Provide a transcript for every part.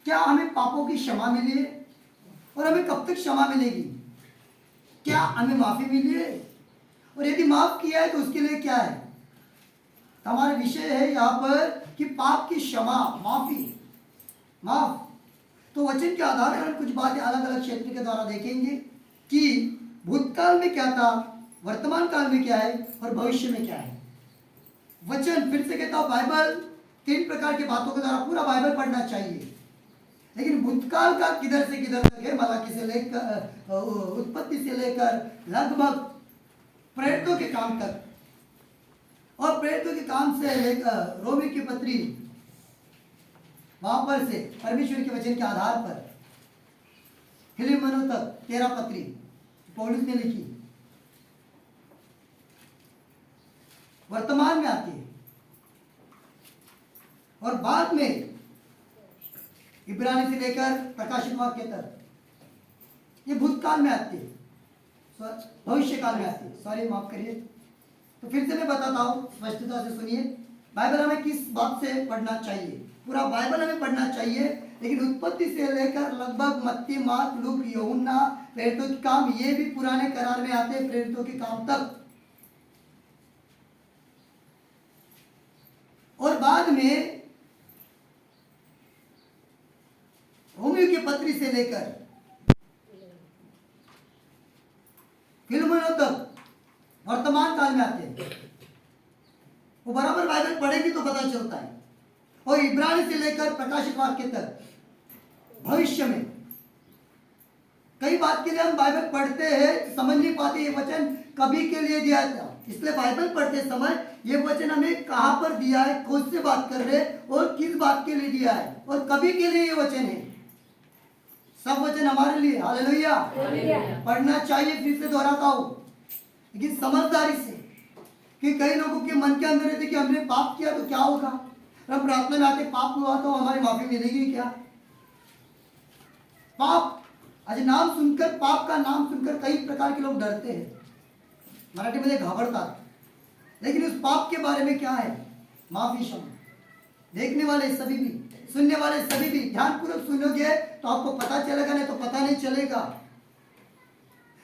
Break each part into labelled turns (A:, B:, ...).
A: क्या हमें पापों की क्षमा मिली है? और हमें कब तक क्षमा मिलेगी? क्या हमें माफी मिली है? और यदि माफ किया है तो उसके लिए क्या है? हमारा विषय है यहाँ पर कि पाप की क्षमा, माफी, माफ। तो वचन के आधार पर हम कुछ बातें अलग अलग क्षेत्र के द्वारा देखेंगे कि भूतकाल में क्या था, वर्तमान काल में क्या है और भविष्य में क्या है। वचन, फिर से कहता हूं, बाइबल 3 प्रकार की बातों के द्वारा पूरा बाइबल पढ़ना चाहिए। लेकिन भूतकाल का किधर से किधर तक है, मलाकी से लेकर, उत्पत्ति से लेकर लगभग प्रेरितों के काम तक, और प्रेरितों के काम से लेकर रोमी की पत्री, वहां पर से परमेश्वर के वचन के आधार पर फिलिमोनों तक 13 पत्री पौलुस ने लिखी, वर्तमान में आती है। और बाद में इब्रानी से लेकर प्रकाशित वाक्य तक ये भूतकाल में आती है, भविष्य काल में आती है, सॉरी माफ करिए। तो फिर से मैं बताता हूँ, स्पष्टता से सुनिए। बाइबल हमें किस बात से पढ़ना चाहिए? पूरा बाइबल हमें पढ़ना चाहिए, लेकिन उत्पत्ति से लेकर लगभग मत्ती, मार्क, लूक, यूहन्ना, प्रेरितों के काम, ये भी पुराने करार में आते हैं, प्रेरितों के काम तक। और बाद में रोमियो की पत्री से लेकर फिलिमोनों तक वर्तमान काल में आते हैं। वो बराबर बाइबल पढ़ेगी तो पता चलता है। और इब्रानी से लेकर प्रकाशित वाक्य तक भविष्य में। कई बात के लिए हम बाइबल पढ़ते हैं, समझ नहीं पाते ये वचन कभी के लिए दिया था, इसलिए बाइबल पढ़ते समय ये वचन हमें कहां पर दिया है, कौन से बात कर रहे हैं और किस बात के लिए दिया है और कभी के लिए ये वचन है। सब वचन हमारे लिए, हालेलुया, पढ़ना चाहिए। फिर से दोहराता हूं, लेकिन समझदारी से, कि कई लोगों के मन के अंदर रहते कि हमने पाप किया तो क्या होगा, हम प्रार्थना में आते पाप हुआ तो हमारी माफी मिलेगी क्या? पाप, आज नाम सुनकर, पाप का नाम सुनकर कई प्रकार के लोग डरते हैं, मराठी में घबरता। लेकिन उस पाप के बारे में क्या है? माफी, क्षमा। देखने वाले सभी भी, सुनने वाले सभी भी ध्यानपूर्वक सुनोगे तो आपको पता चलेगा, नहीं तो पता नहीं चलेगा।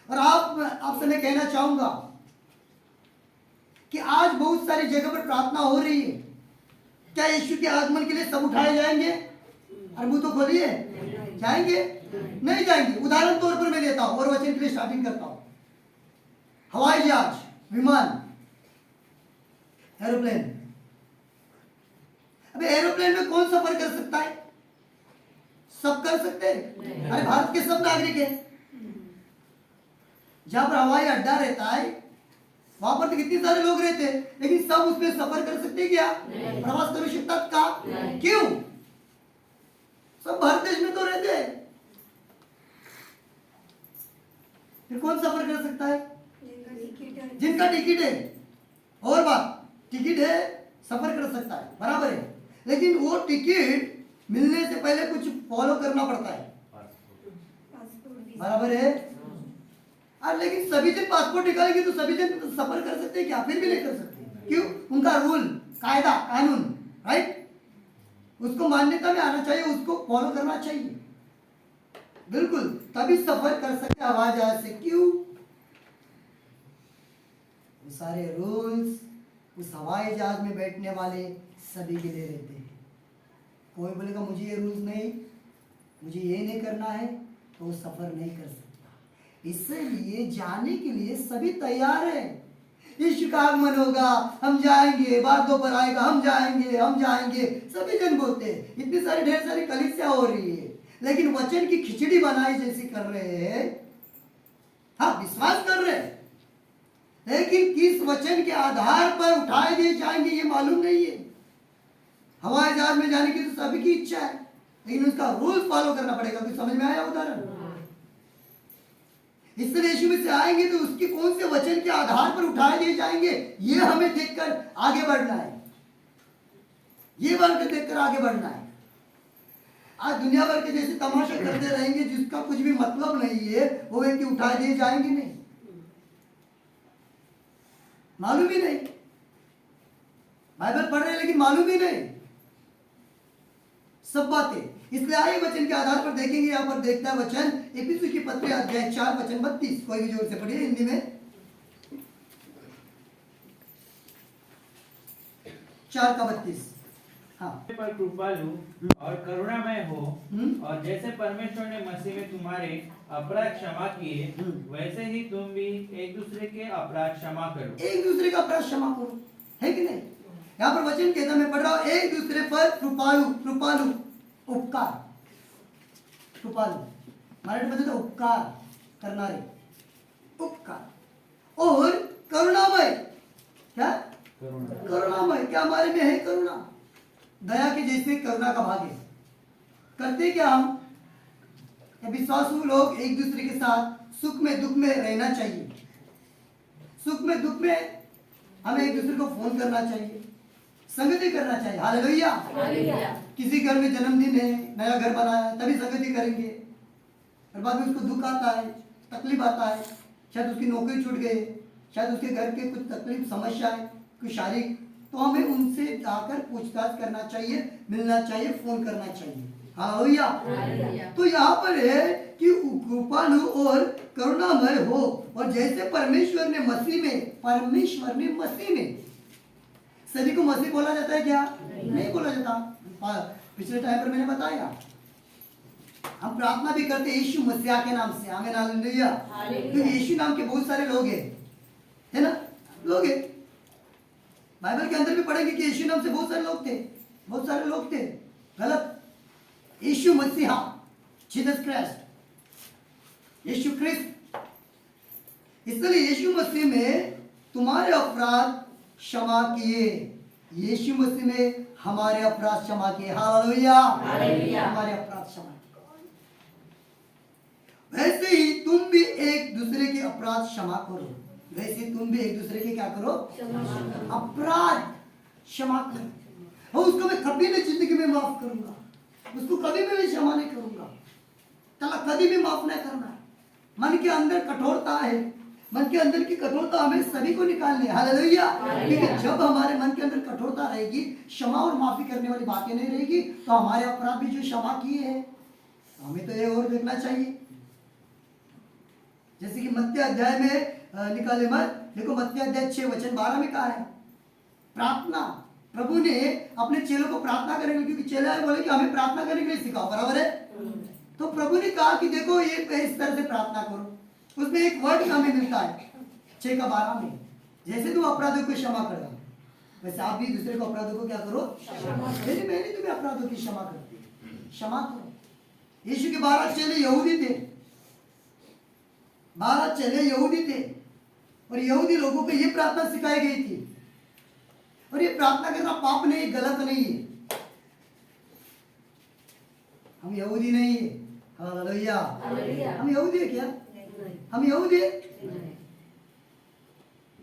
A: और आपसे मैं कहना चाहूंगा कि आज बहुत सारी जगह पर प्रार्थना हो रही है, क्या यीशु के आगमन के लिए सब उठाए जाएंगे? अरे मुंह तो खोलिए, जाएंगे? नहीं जाएंगे। उदाहरण तौर पर मैं लेता हूं और वचन के लिए स्टार्टिंग करता हूं। हवाई जहाज, विमान, एरोप्लेन। अबे एरोप्लेन में कौन सफर कर सकता है? सब कर सकते हैं? अरे भारत के सब नागरिक हैं। जहां पर हवाई अड्डा रहता है वहां पर तो कितने सारे लोग रहते हैं, लेकिन सब उसमें सफर कर सकते क्या? प्रवास कर सकता का? क्यों? सब भारत देश में तो रहते हैं, फिर कौन सफर कर सकता है? जिनका टिकट है। और बात, टिकट है, सफर कर सकता है, बराबर है। लेकिन वो टिकट मिलने से पहले कुछ फॉलो करना पड़ता है, बराबर है। और लेकिन सभी जन पासपोर्ट निकालेंगे तो सभी जन सफर कर सकते हैं क्या? फिर भी नहीं कर सकते। क्यों? उनका रूल, कायदा, कानून, राइट, उसको मान्यता में आना चाहिए, उसको फॉलो करना चाहिए, बिल्कुल, तभी सफर कर सकते हवाई जहाज से। क्यों? वो सारे रूल्स उस हवाई जहाज में बैठने वाले सभी के लिए रहते हैं। कोई बोलेगा मुझे ये रूल्स नहीं, मुझे ये नहीं करना है, तो वो सफर नहीं कर सकता। इसलिए जाने के लिए सभी तैयार है। यीशु का आगमन होगा, हम जाएंगे, बात दोपहर आएगा, हम जाएंगे, हम जाएंगे, सभी जन बोलते हैं। इतनी सारी ढेर सारी कलीसिया हो रही है, लेकिन वचन की खिचड़ी बनाई जैसी कर रहे हैं। हाँ, विश्वास कर रहे हैं, लेकिन किस वचन के आधार पर उठाए दिए जाएंगे ये मालूम नहीं है। हवाई जहाज में जाने की तो सभी की इच्छा है, लेकिन उसका रूल फॉलो करना पड़ेगा। कुछ समझ में आया उदाहरण? इसलिए यीशु में से आएंगे तो उसके कौन से वचन के आधार पर उठाए दिए जाएंगे, ये हमें देखकर आगे बढ़ना है, ये बात देखकर आगे बढ़ना है। आज दुनिया भर के जैसे तमाशा करते रहेंगे जिसका कुछ भी मतलब नहीं है, वो व्यक्ति उठाए दिए जाएंगे नहीं, मालूम ही नहीं। बाइबल पढ़ रहे हैं लेकिन मालूम ही नहीं सब बातें। इसलिए आइए वचन के आधार पर देखेंगे। यहाँ पर देखता है वचन इफिसियों की पत्री अध्याय 4 वचन 32। कोई भी जोर से पढ़िए हिंदी में। 4 का 32। हाँ।
B: पर कृपालु और करुणामय हो, और जैसे परमेश्वर ने मसीह में तुम्हारे अपराध क्षमा किए, वैसे ही तुम भी एक दूसरे के अपराध क्षमा करो।
A: एक दूसरे का अपराध क्षमा करो, है कि नहीं? यहाँ पर वचन कहता, मैं पढ़ रहा हूं, एक दूसरे पर कृपालु, कृपालु उपकार, कृपालु मराठी मध्ये तो उपकार करणारे, उपकार। और करुणामय, क्या? करुणामय। क्या हमारे में है करुणा? दया के जैसे करुणा का भाग है। करते क्या हम? विश्वासु लोग एक दूसरे के साथ सुख में दुख में रहना चाहिए। सुख में दुख में हमें एक दूसरे को फोन करना चाहिए, संगति करना चाहिए। हालेलुया। किसी घर में जन्मदिन है, नया घर बना है, तभी संगति करेंगे। और बाद में उसको दुख आता है, तकलीफ आता है, शायद उसकी नौकरी छूट गई, शायद उसके घर के कुछ तकलीफ समस्या है, कुछ शारीरिक, तो हमें उनसे जाकर पूछताछ करना चाहिए, मिलना चाहिए, फोन करना चाहिए। हालेलुया। तो यहाँ पर है कि कृपालु और करुणामय हो, और जैसे परमेश्वर ने मसीह में, परमेश्वर ने मसीह में, सभी को मसीह बोला जाता है क्या? नहीं बोला जाता। पिछले टाइम पर मैंने बताया, हम प्रार्थना भी करते यीशु मसीह के नाम से। आमीन हालेलुया। क्योंकि यीशु नाम के बहुत सारे लोग हैं, है ना? लोग हैं। बाइबल के अंदर भी पढ़ेंगे कि यीशु नाम से बहुत सारे लोग थे, बहुत सारे लोग थे। गलत। यीशु मसीहा, जीसस क्राइस्ट, यीशु क्रिस्त। इसलिए यीशु मसीह में तुम्हारे अपराध क्षमा किए, यीशु मसीह में हमारे अपराध क्षमा किए। हालेलुया। हमारे अपराध क्षमा किए। वैसे ही तुम भी एक दूसरे के अपराध क्षमा करो। वैसे तुम भी एक दूसरे के क्या करो? अपराध क्षमा करो। और उसको मैं कभी नहीं जिंदगी में माफ करूंगा, उसको कभी भी मैं क्षमा नहीं करूंगा। चला कभी भी माफ नहीं करना है। मन के अंदर कठोरता है, मन के अंदर की कठोरता हमें सभी को निकालनी है। हालेलुया। क्योंकि जब हमारे मन के अंदर कठोरता रहेगी, क्षमा और माफी करने वाली बातें नहीं रहेगी, तो हमारे अपराध भी जो क्षमा किए हैं, हमें तो ये और देखना चाहिए। जैसे कि मत्ती अध्याय में निकाले मत, देखो मत्ती अध्याय 6 वचन 12 में कहा है प्रार्थना। प्रभु ने अपने चेलों को प्रार्थना करने के लिए, क्योंकि चेले आए बोले कि हमें प्रार्थना करने के लिए सिखाओ, बराबर है? तो प्रभु ने कहा कि देखो ये इस तरह से प्रार्थना करो। उसमें एक वर्ड हमें मिलता है 6 का 12 में, जैसे तुम अपराधों को क्षमा करो, वैसे आप भी दूसरे को अपराधों को क्या करो? मैंने तुम्हें अपराधों की क्षमा करती, क्षमा करो। यीशु के 12 चेले यहूदी थे, 12 चेले यहूदी थे, और यहूदी लोगों को ये प्रार्थना सिखाई गई थी। और ये प्रार्थना करना पाप नहीं, गलत नहीं है। हम यहूदी नहीं है। हालेलुया। हम यहूदी है क्या? हम यहूदी है।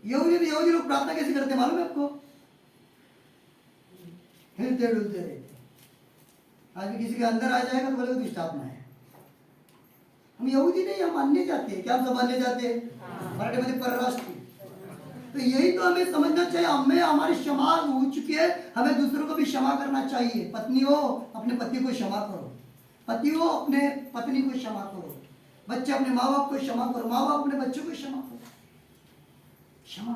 A: यहूदी लोग प्रार्थना कैसे करते मालूम है आपको? हिलते डुलते रहते। आज भी किसी के अंदर आ जाएगा तो बोले दुष्ट आत्मा है। हम यहूदी नहीं, हम अन्य जाते हैं। क्या हम सब अन्य जाते हैं? मराठी मध्ये परराष्ट्रीय। तो यही तो हमें समझना चाहिए। हमें हमारी क्षमा हो चुकी है, हमें दूसरों को भी क्षमा करना चाहिए। पत्नी हो अपने पति को क्षमा करो, पति हो अपने पत्नी को क्षमा करो, बच्चे अपने माँ बाप को क्षमा करो, माँ बाप अपने बच्चों को क्षमा करो। क्षमा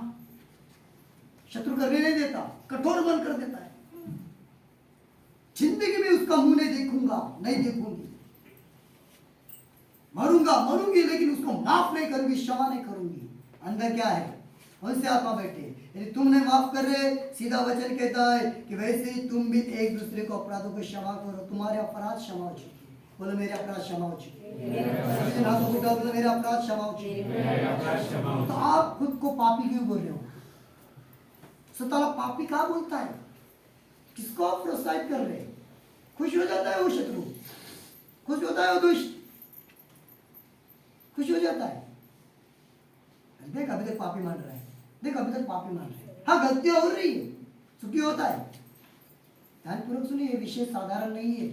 A: शत्रु करने नहीं देता, कठोर मन कर देता है। जिंदगी में उसका मुंह नहीं देखूंगा, नहीं देखूंगी, मरूंगी, लेकिन उसको माफ नहीं करूंगी, क्षमा नहीं करूंगी। अंदर क्या है? कौन से आत्मा बैठे? यदि तुम नहीं माफ कर रहे, सीधा वचन कहता है कि वैसे ही तुम भी एक दूसरे को अपराधों को क्षमा करो, तुम्हारे अपराध क्षमा हो चुके। बोलो मेरे अपराध क्षमा हो चुके, बोलो मेरे अपराध क्षमा हो चुके। तो आप खुद को पापी क्यों बोल रहे हो? स्वतः पापी कहाँ बोलता है? किसको आप प्रोत्साहित कर रहे? खुश हो जाता है वो शत्रु, खुश होता है वो दुष्ट, खुश हो जाता है। देख अभी तक पापी मान रहा है, देख अभी तक पापी मान रहा है। हाँ गलतियां हो रही है, सुखी होता है। ध्यानपूर्वक सुनिए, विषय साधारण नहीं है।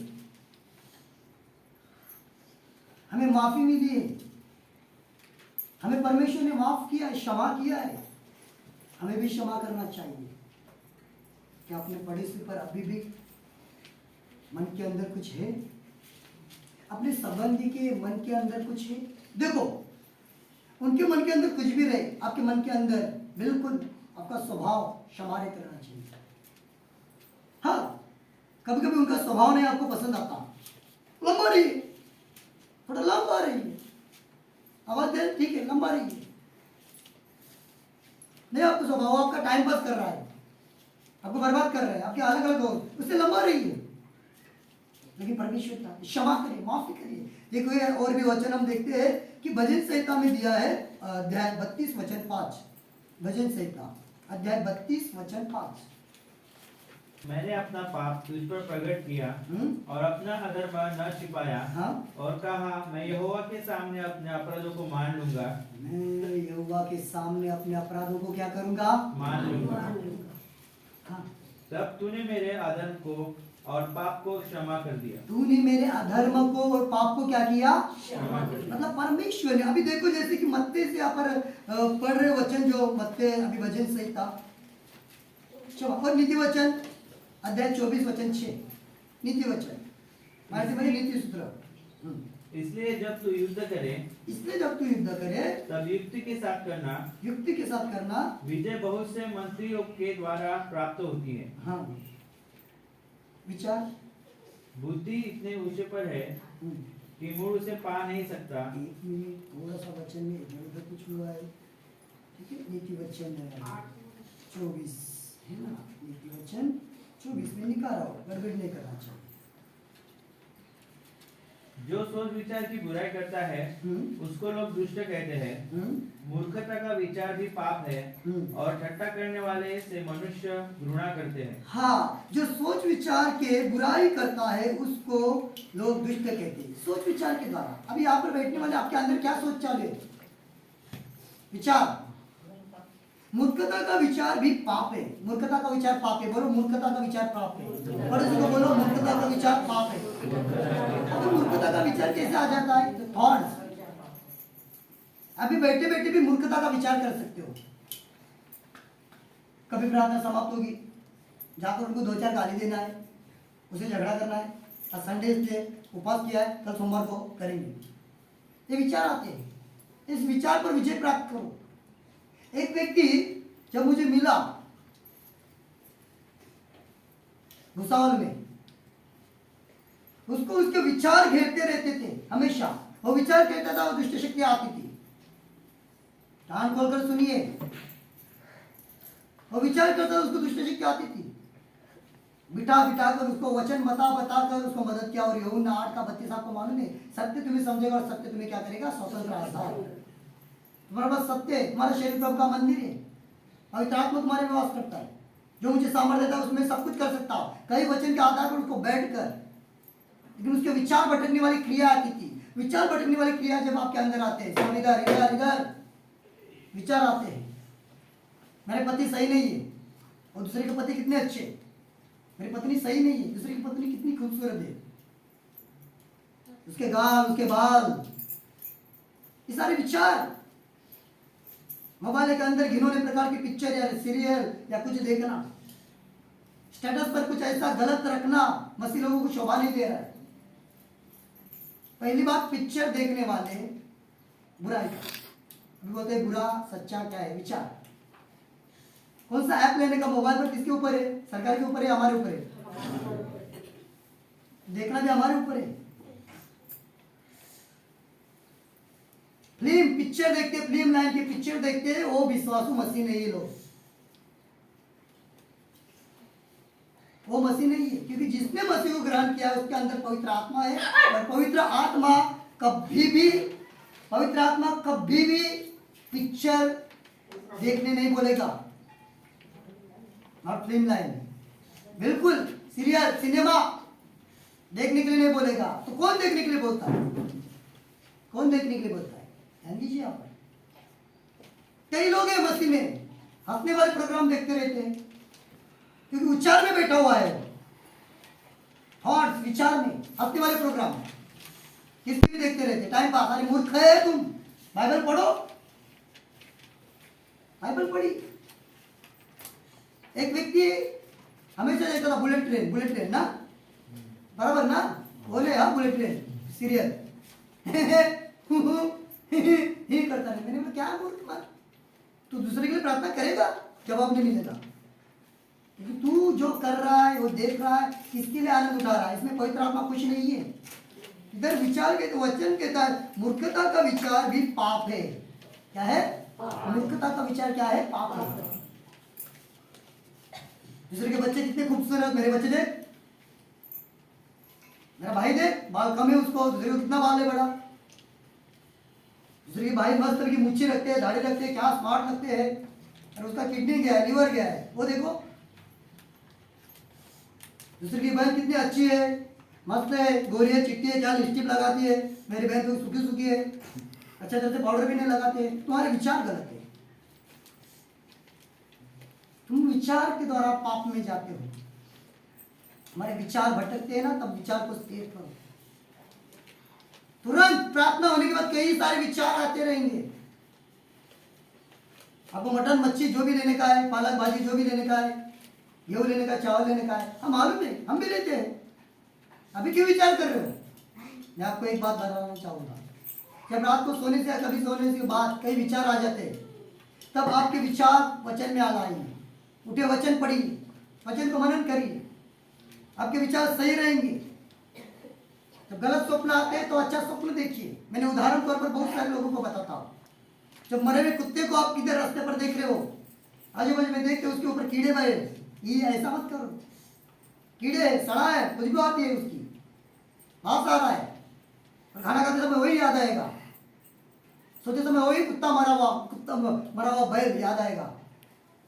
A: हमें माफी मिली है, हमें परमेश्वर ने माफ किया है, क्षमा किया है, हमें भी क्षमा करना चाहिए। क्या अपने पड़ोसी पर अभी भी मन के अंदर कुछ है? अपने संबंधी के मन के अंदर कुछ है? देखो, उनके मन के अंदर कुछ भी रहे, आपके मन के अंदर बिल्कुल आपका स्वभाव क्षमारित रहना चाहिए। हाँ, कभी कभी उनका स्वभाव नहीं आपको पसंद आता, लंबा रही है, थोड़ा लंबा रही है, आवाज दे, ठीक है, लंबा रही है, नहीं आपको स्वभाव आपका टाइम पास कर रहा है, आपको बर्बाद कर रहा है, आपके अलग अलग हो, उससे लंबा रही है। लेकिन परमेश्वर का क्षमा करिए, माफी करिए। देखो और भी वचन हम देखते हैं कि भजन संहिता में दिया है, अध्याय 32 वचन 5, भजन संहिता अध्याय 32 वचन 5।
B: मैंने अपना पाप तुझ पर प्रकट किया और अपना अधर्म न छिपाया।
A: हाँ?
B: और कहा, मैं यहोवा के सामने अपने अपराधों को मान लूंगा।
A: मैं यहोवा के सामने अपने अपराधों को क्या करूंगा?
B: मान लूंगा।
A: हाँ,
B: तब तूने मेरे अधर्म को और पाप को क्षमा कर दिया।
A: तूने मेरे अधर्म को और पाप को क्या किया?
B: क्षमा कर दिया।
A: मतलब परमेश्वर ने, अभी देखो जैसे कि मत्ते से यहाँ पर पढ़ रहे वचन, जो मत्ते अभी भजन संहिता और नीति वचन अध्याय 24 वचन 6, नीति वचन नीति सूत्र।
B: इसलिए जब तू युद्ध करे,
A: इसलिए जब तू युद्ध करे
B: तब युक्ति के साथ करना।
A: युक्ति के साथ करना।
B: विजय बहुत से मंत्रियों के द्वारा प्राप्त होती है।
A: हाँ, विचार।
B: बुद्धि इतने ऊंचे पर है कि मूढ़ उसे पा नहीं सकता।
A: एक मिनट, थोड़ा सा वचन में इधर उधर कुछ हुआ है, ठीक है। नीति वचन 24 है ना, नीति वचन 24 में निकाल रहा हूँ, गड़बड़ नहीं करना चाहिए।
B: जो सोच विचार की बुराई करता है उसको लोग दुष्ट कहते हैं। मूर्खता का विचार भी पाप है और ठट्टा करने वाले से मनुष्य घृणा करते हैं।
A: हाँ, जो सोच विचार के बुराई करता है उसको लोग दुष्ट कहते हैं, सोच विचार के द्वारा। अभी यहाँ पर बैठने वाले आपके अंदर क्या सोच चालू है? विचार। मूर्खता का विचार भी पाप है। मूर्खता का विचार पाप है। बोलो, मूर्खता का विचार पाप है। पड़ोसी को बोलो, मूर्खता का विचार पाप है। तो मूर्खता का विचार कैसे आ जाता है? थॉट्स। अभी बैठे बैठे भी मूर्खता का विचार कर सकते हो। कभी प्रार्थना समाप्त होगी, जाकर उनको 2-4 गाली देना है, उसे झगड़ा करना है, आज संडे इसलिए उपवास किया है, कल सोमवार को करेंगे, ये विचार आते हैं। इस विचार पर विजय प्राप्त करो। एक व्यक्ति जब मुझे मिला भुसावल में, उसको उसके विचार घेरते रहते थे हमेशा। वो विचार कहता था, वो दुष्ट शक्तियां आती थी। कान खोलकर सुनिए, वो विचार करता था, उसको दुष्ट शक्तियां आती थी। बिठा बिठा कर उसको वचन बता कर उसको मदद किया। और यूहन्ना 8:32 आपको मालूम है, सत्य तुम्हें समझेगा और सत्य तुम्हें क्या करेगा? स्वतंत्र आजाद। तुम्हारे पास सत्य है, तुम्हारा शरीर प्रभु का मंदिर है, पवित्र आत्मा तुम्हारे में वास करता है। जो मुझे सामर्थ्य देता है उसमें सब कुछ कर सकता हूँ, कई वचन के आधार पर उसको बैठ कर। लेकिन उसके विचार भटकने वाली क्रिया आती थी। विचार भटकने वाली क्रिया जब आपके अंदर आते हैं, इधर इधर इधर विचार आते हैं, मेरे पति सही नहीं है और दूसरे के पति कितने अच्छे, मेरी पत्नी सही नहीं है, दूसरे की पत्नी कितनी खूबसूरत है, उसके गाल, उसके बाल, ये सारे विचार। मोबाइल के अंदर घिनौने प्रकार की पिक्चर या सीरियल या कुछ देखना, स्टेटस पर कुछ ऐसा गलत रखना, मसीह लोगों को शोभा नहीं दे रहा है। पहली बात, पिक्चर देखने वाले बुराई का, अभी बोलते हैं बुरा सच्चा क्या है? विचार। कौन सा ऐप लेने का मोबाइल पर किसके ऊपर है? सरकार के ऊपर है, हमारे ऊपर है? देखना भी हमारे ऊपर है। फिल्म पिक्चर देखते, फिल्म लाइन की पिक्चर देखते, वो विश्वासु मसीह नहीं है लोग, वो मसीह नहीं है। क्योंकि जिसने मसीह को ग्रहण किया है उसके अंदर पवित्र आत्मा है, और पवित्र आत्मा कभी भी पिक्चर देखने नहीं बोलेगा, और फिल्म लाइन बिल्कुल सीरियल सिनेमा देखने के लिए नहीं बोलेगा। तो कौन देखने के लिए बोलता है? कौन देखने के लिए बोलता है? ध्यान दीजिए आप। कई लोग हैं मसीह में हंसने वाले प्रोग्राम देखते रहते हैं, क्योंकि उच्चार में बैठा हुआ है, थॉट्स विचार में हंसने वाले प्रोग्राम किसके भी देखते रहते, टाइम पास। अरे मूर्ख है तुम, बाइबल पढ़ो। बाइबल पढ़ी। एक व्यक्ति हमेशा देखता था बुलेट ट्रेन ना, बराबर ना, बोले हाँ बुलेट ट्रेन, सीरियल ही करता है। मैंने बोला क्या मूर्ख मार, तू दूसरे के लिए प्रार्थना करेगा, जवाब नहीं मिलेगा, क्योंकि तू जो कर रहा है वो देख रहा है, किसके लिए आनंद उठा रहा है, इसमें पवित्र आत्मा खुश नहीं है। इधर विचार के वचन कहता है मूर्खता का विचार भी पाप है। क्या है? मूर्खता का विचार क्या है? पाप है। दूसरे के बच्चे कितने खूबसूरत, मेरे बच्चे देख, मेरा भाई देख, बाल कम है उसको, दूसरे को कितना बाल है बड़ा। दूसरे के भाई मस्त तरह की मूछें रखते हैं, दाढ़ी रखते हैं, क्या स्मार्ट लगते हैं, और उसका किडनी गया है, लीवर गया है, वो देखो। दूसरी की बहन कितनी अच्छी है, मस्त है, गोरी है, चिट्टी है, क्या लिपस्टिक लगाती है, मेरी बहन तो सूखी सूखी है, अच्छा तरह से पाउडर भी नहीं लगाते। तुम्हारे विचार गलत है, तुम विचार के द्वारा पाप में जाते हो। हमारे विचार भटकते हैं ना, तब विचार को स्थिर करो। तुरंत प्रार्थना होने के बाद कई सारे विचार आते रहेंगे। आपको मटन मच्छी जो भी लेने का है, पालक भाजी जो भी लेने का है, गेहूं लेने का, चावल लेने का है, हम मालूम है, हम भी लेते हैं। अभी क्यों विचार कर रहे हो? मैं आपको एक बात बताना चाहूंगा, जब रात को सोने से या कभी सोने के बाद कई विचार आ जाते हैं, तब आपके विचार वचन में आना आएंगे। उठे वचन पढ़िए, वचन को मनन करिए, आपके विचार सही रहेंगे। जब गलत स्वप्न आते हैं तो अच्छा स्वप्न देखिए। मैंने उदाहरण तौर पर बहुत सारे लोगों को बताता हूँ। जब मरे हुए कुत्ते को आप किधर रास्ते पर देख रहे हो, आजू बाजू में देखते हो उसके ऊपर कीड़े भरे, ये ऐसा मत करो, कीड़े सड़ा है, खुशबू आती है उसकी, मांस आ रहा है, और खाना खाते समय वही याद आएगा, सोते समय वही कुत्ता मरा हुआ बैल याद आएगा,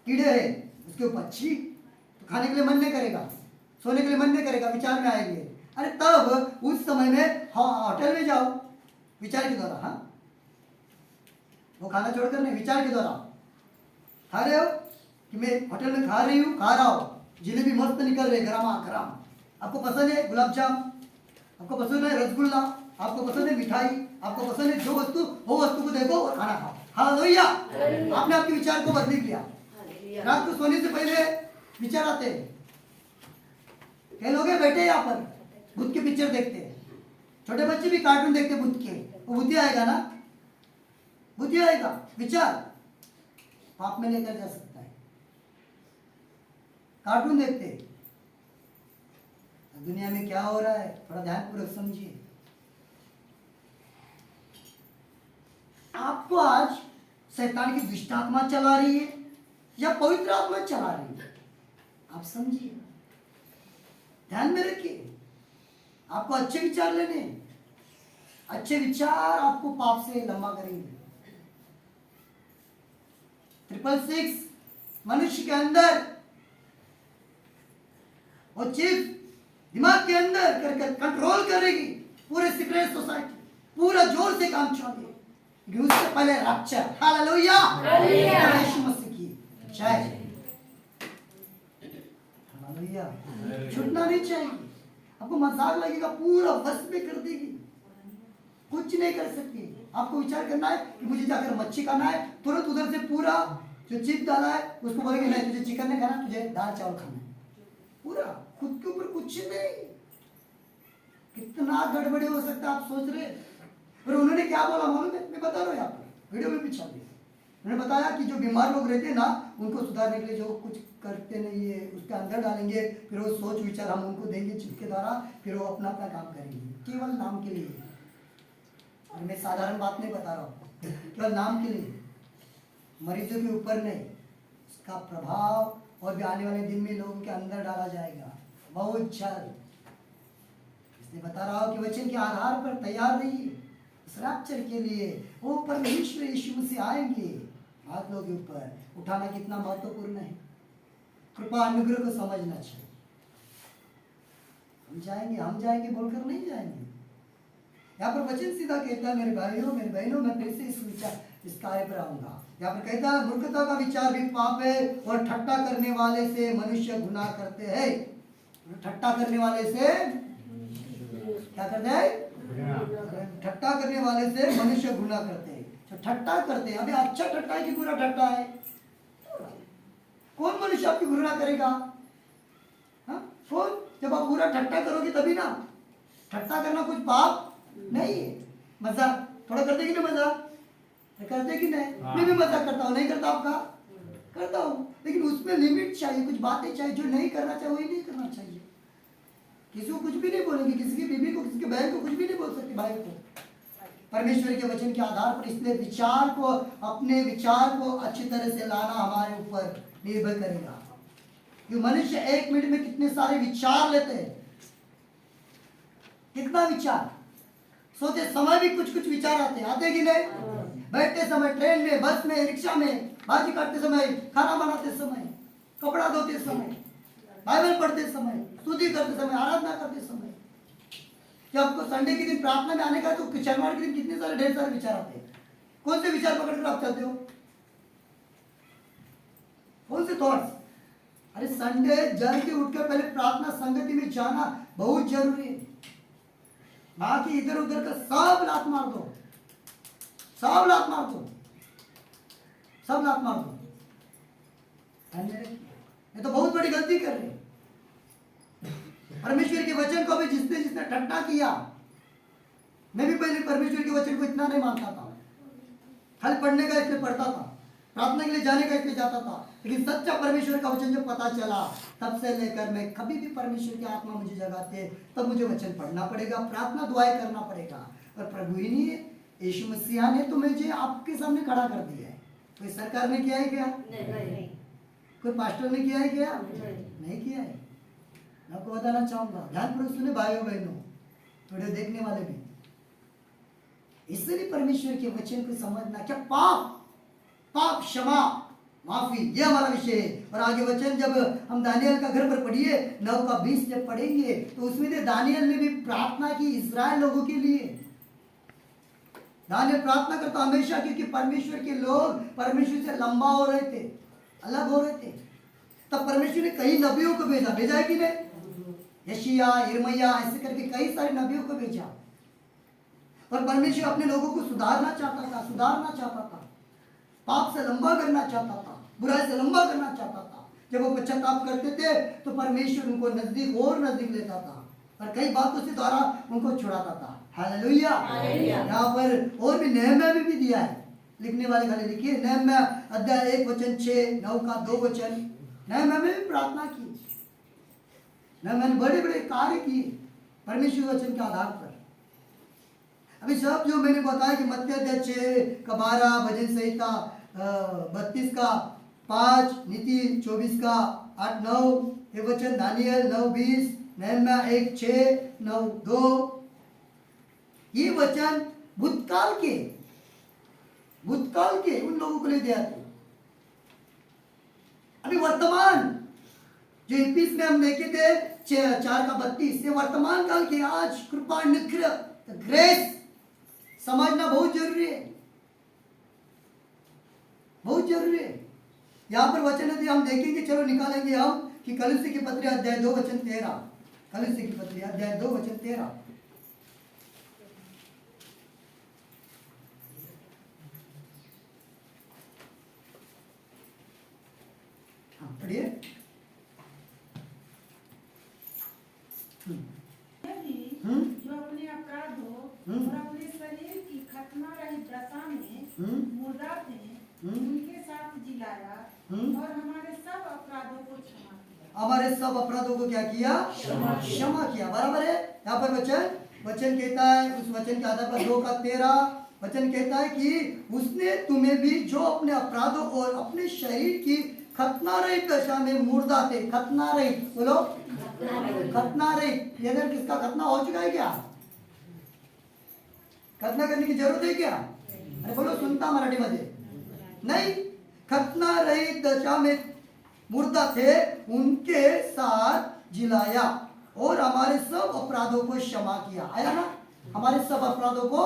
A: कीड़े है उसके ऊपर, छी, तो खाने के लिए मन नहीं करेगा, सोने के लिए मन नहीं करेगा, विचार में आएंगे। अरे तब उस समय में हाँ होटल में जाओ, विचार के द्वारा, हाँ वो खाना छोड़कर नहीं, विचार के द्वारा खा रहे हो कि मैं होटल में खा रही हूँ, खा रहा हूँ, जिलेबी मस्त निकल रही गरम गरम, आपको पसंद है गुलाब जाम, आपको पसंद है रसगुल्ला, आपको पसंद है मिठाई, आपको पसंद है जो वस्तु, वो वस्तु को देखो और खाना खाओ। हालेलुया, आपने आपके विचार को बदल दिया। रात को सोने से पहले विचार आते हैं। कई लोग बैठे यहाँ पर भूत के पिक्चर देखते हैं, छोटे बच्चे भी कार्टून देखते हैं भूत के, वो बुद्धि आएगा ना, बुद्धि आएगा, विचार पाप में लेकर जा सकता है। कार्टून देखते हैं, दुनिया में क्या हो रहा है थोड़ा ध्यानपूर्वक समझिए। आपको आज शैतान की दुष्ट आत्मा चला रही है या पवित्र आत्मा चला रही है, आप समझिए, ध्यान में रखिए। आपको अच्छे विचार लेने, अच्छे विचार आपको पाप से लंबा करेंगे। 666 मनुष्य के अंदर और चीज दिमाग के अंदर कर कंट्रोल करेगी पूरे सीक्रेट सोसाइटी, पूरा जोर से काम चलेगी। उससे पहले रैप्चर, हालेलुया, यीशु मसीह की जय, हालेलुया। छूटना नहीं चाहिए। आपको मजाक लगेगा, पूरा वश में कर देगी, कुछ नहीं कर सकती। आपको विचार करना है कि मुझे जाकर मच्छी खाना है, तुरंत उधर से पूरा जो चिप डाला है उसको बोलेंगे नहीं तुझे चिकन नहीं खाना, तुझे दाल चावल खाना है। पूरा खुद के ऊपर कुछ नहीं। कितना गड़बड़ी हो सकता है आप सोच रहे। और उन्होंने क्या बोला मालूम है, मैं बता रहा हूँ यहाँ पर वीडियो में पीछा दिया। उन्होंने बताया कि जो बीमार लोग रहते हैं ना, उनको सुधारने के लिए जो कुछ करते नहीं है उसके अंदर डालेंगे, फिर वो सोच विचार हम उनको देंगे चिप के द्वारा, फिर वो अपना अपना काम करेंगे, केवल नाम के लिए। और मैं साधारण बात नहीं बता रहा हूँ, केवल नाम के लिए, मरीजों के ऊपर नहीं। उसका प्रभाव और भी आने वाले दिन में लोगों के अंदर डाला जाएगा बहुत जल्द। इसलिए बता रहा हूँ कि वचन के आधार पर तैयार रहिए उस रैप्चर के लिए। वो परमेश्वर यीशु मसीह आएंगे बादलों के ऊपर। उठाना कितना महत्वपूर्ण है, कृपा अनुग्रह को समझना चाहिए। हम जाएंगे बोलकर नहीं जाएंगे। यहाँ पर वचन सीधा कहता है मेरे भाइयों मेरे बहनों, मैं फिर से इस कार्य पर आऊंगा। यहाँ पर कहता है मूर्खता का विचार भी पाप है और ठट्टा करने वाले से मनुष्य गुनाह करते हैं। ठट्टा करने वाले से क्या करते हैं? ठट्टा करने वाले से मनुष्य गुनाह करते हैं। तो ठट्टा करते हैं, अभी अच्छा ठट्टा है कि बुरा ठट्टा है? कौन मनुष्य आपकी गुनाह करेगा? हाँ कौन? जब आप बुरा ठट्टा करोगे तभी ना। ठट्टा करना कुछ पाप नहीं है। मजाक थोड़ा करते कि नहीं मजाक? करते कि नहीं?
B: हाँ।
A: मैं भी मजाक करता हूँ, नहीं करता आपका? करता हूँ, लेकिन उसमें लिमिट चाहिए, कुछ बातें चाहिए। जो नहीं करना चाहिए वही नहीं करना चाहिए। किसी को कुछ भी नहीं बोलेंगे, किसी की बीवी को, किसी के बहन को कुछ भी नहीं बोल सकते, भाई को। परमेश्वर के वचन के आधार पर, इसलिए विचार को, अपने विचार को अच्छी तरह से लाना हमारे ऊपर निर्भर करेगा। ये मनुष्य 1 मिनट में कितने सारे विचार लेते हैं, कितना विचार। सोते समय भी कुछ कुछ विचार आते कि नहीं? बैठते समय, ट्रेन में, बस में, रिक्शा में, बाजी करते समय, खाना बनाते समय, कपड़ा धोते समय, बाइबल पढ़ते समय, स्तुति करते समय, आराधना करते समय। जब आपको संडे के दिन प्रार्थना में आने का, तो शनिवार के दिन कितने सारे, ढेर सारे विचार आते हैं। कौन से विचार पकड़कर आप चलते हो? कौन से थॉट्स? अरे संडे जल्दी उठकर पहले प्रार्थना संगति में जाना बहुत जरूरी है। बाकी इधर उधर का सब लात मार दो, सब लात मार दो, सब लात मार दो। ये तो बहुत बड़ी गलती कर रहे हैं। परमेश्वर के वचन को भी जिसने जिसने ठट्टा किया, मैं भी पहले परमेश्वर के वचन को इतना नहीं मानता था। खाली पढ़ने का इसलिए पढ़ता था, प्रार्थना के लिए जाने का इसलिए जाता था, लेकिन सच्चा परमेश्वर का वचन जब पता चला, तब से लेकर मैं कभी भी परमेश्वर की आत्मा मुझे जगाते, तब मुझे वचन पढ़ना पड़ेगा, प्रार्थना दुआएं करना पड़ेगा। और प्रभु ही ने, यीशु मसीह ने तो मुझे आपके सामने खड़ा कर दिया है। कोई सरकार ने किया है क्या? नहीं। कोई पास्टर ने किया है क्या? नहीं किया है। मैं आपको बताना चाहूंगा, ध्यानपूर्वक सुने भाइयों बहनों, वीडियो देखने वाले भी। इसलिए परमेश्वर के वचन को समझना, क्या पाप क्षमा माफी, ये हमारा विषय है। और आगे वचन जब हम दानियल का घर पर पढ़िए, 9 का 20 जब पढ़ेंगे, तो उसमें से दानियल ने भी प्रार्थना की इस्राएल लोगों के लिए। दानियल प्रार्थना करता हमेशा, क्योंकि परमेश्वर के लोग परमेश्वर से लंबा हो रहे थे, अलग हो रहे थे। तब परमेश्वर ने कई नबियों को भेजा है कि नहीं? यशिया, यिर्मयाह, ऐसे करके कई सारे नबियों को भेजा। और परमेश्वर अपने लोगों को सुधारना चाहता था, पाप से लंबा करना चाहता था, बुराई से लंबा करना चाहता था। जब वो पश्चाताप करते थे, तो परमेश्वर उनको नजदीक और नजदीक लेता था, और कई बातों से द्वारा उनको छुड़ाता था। हालेलुया। यहाँ पर और भी नेहम्याह में भी दिया है, लिखने वाले खाली लिखिए, नेहम्याह अध्याय 1 वचन 6, 9 का 2 वचन। नेहम्याह में भी प्रार्थना की, नेहम्याह ने बड़े बड़े कार्य किए परमेश्वर वचन के आधार पर। अभी सब जो मैंने बताया कि मत्ती अध्याय 6 का 12, भजन संहिता 32 का 5, नीति 24 का 8, 9, ये वचन दानियल 9, 20, नेहम्याह 1, 6, 9, 2, ये वचन भूतकाल के उन लोगों को ले दिया था। अभी वर्तमान जो 21 में हम देखे थे 4 का 32, ये वर्तमान काल के आज कृपा, अनुग्रह, ग्रेस समझना बहुत जरूरी है, बहुत जरूरी है। यहाँ पर वचन यदि हम देखेंगे, चलो निकालेंगे हम, कि कलीसियों की पत्री अध्याय 2 वचन 13, कलीसियों की पत्री अध्याय 2 वचन 13। हाँ पढ़िए।
C: जो अपने अपराधों और अपने शरीर की खतना रहित दशा में मुर्दा थे, उनके साथ जिलाया और हमारे सब अपराधों को क्षमा किया।
A: हमारे सब अपराधों को क्या किया? क्षमा किया। बराबर है। यहाँ पर वचन कहता है, उस वचन के आधार पर 2 का 13 वचन कहता है कि उसने तुम्हें भी, जो अपने अपराधों और अपने शरीर की खतना रहित दशा में मुर्दा थे। खतना रहित बोलो, खतना रहित। ये अगर किसका खतना हो चुका है क्या? खतना करने की जरूरत है क्या? अरे बोलो, सुनता मराठी मध्ये नहीं। खतना रहित दशा में मुर्दा थे, उनके साथ जिलाया और हमारे सब अपराधों को क्षमा किया। आया ना? हमारे सब अपराधों को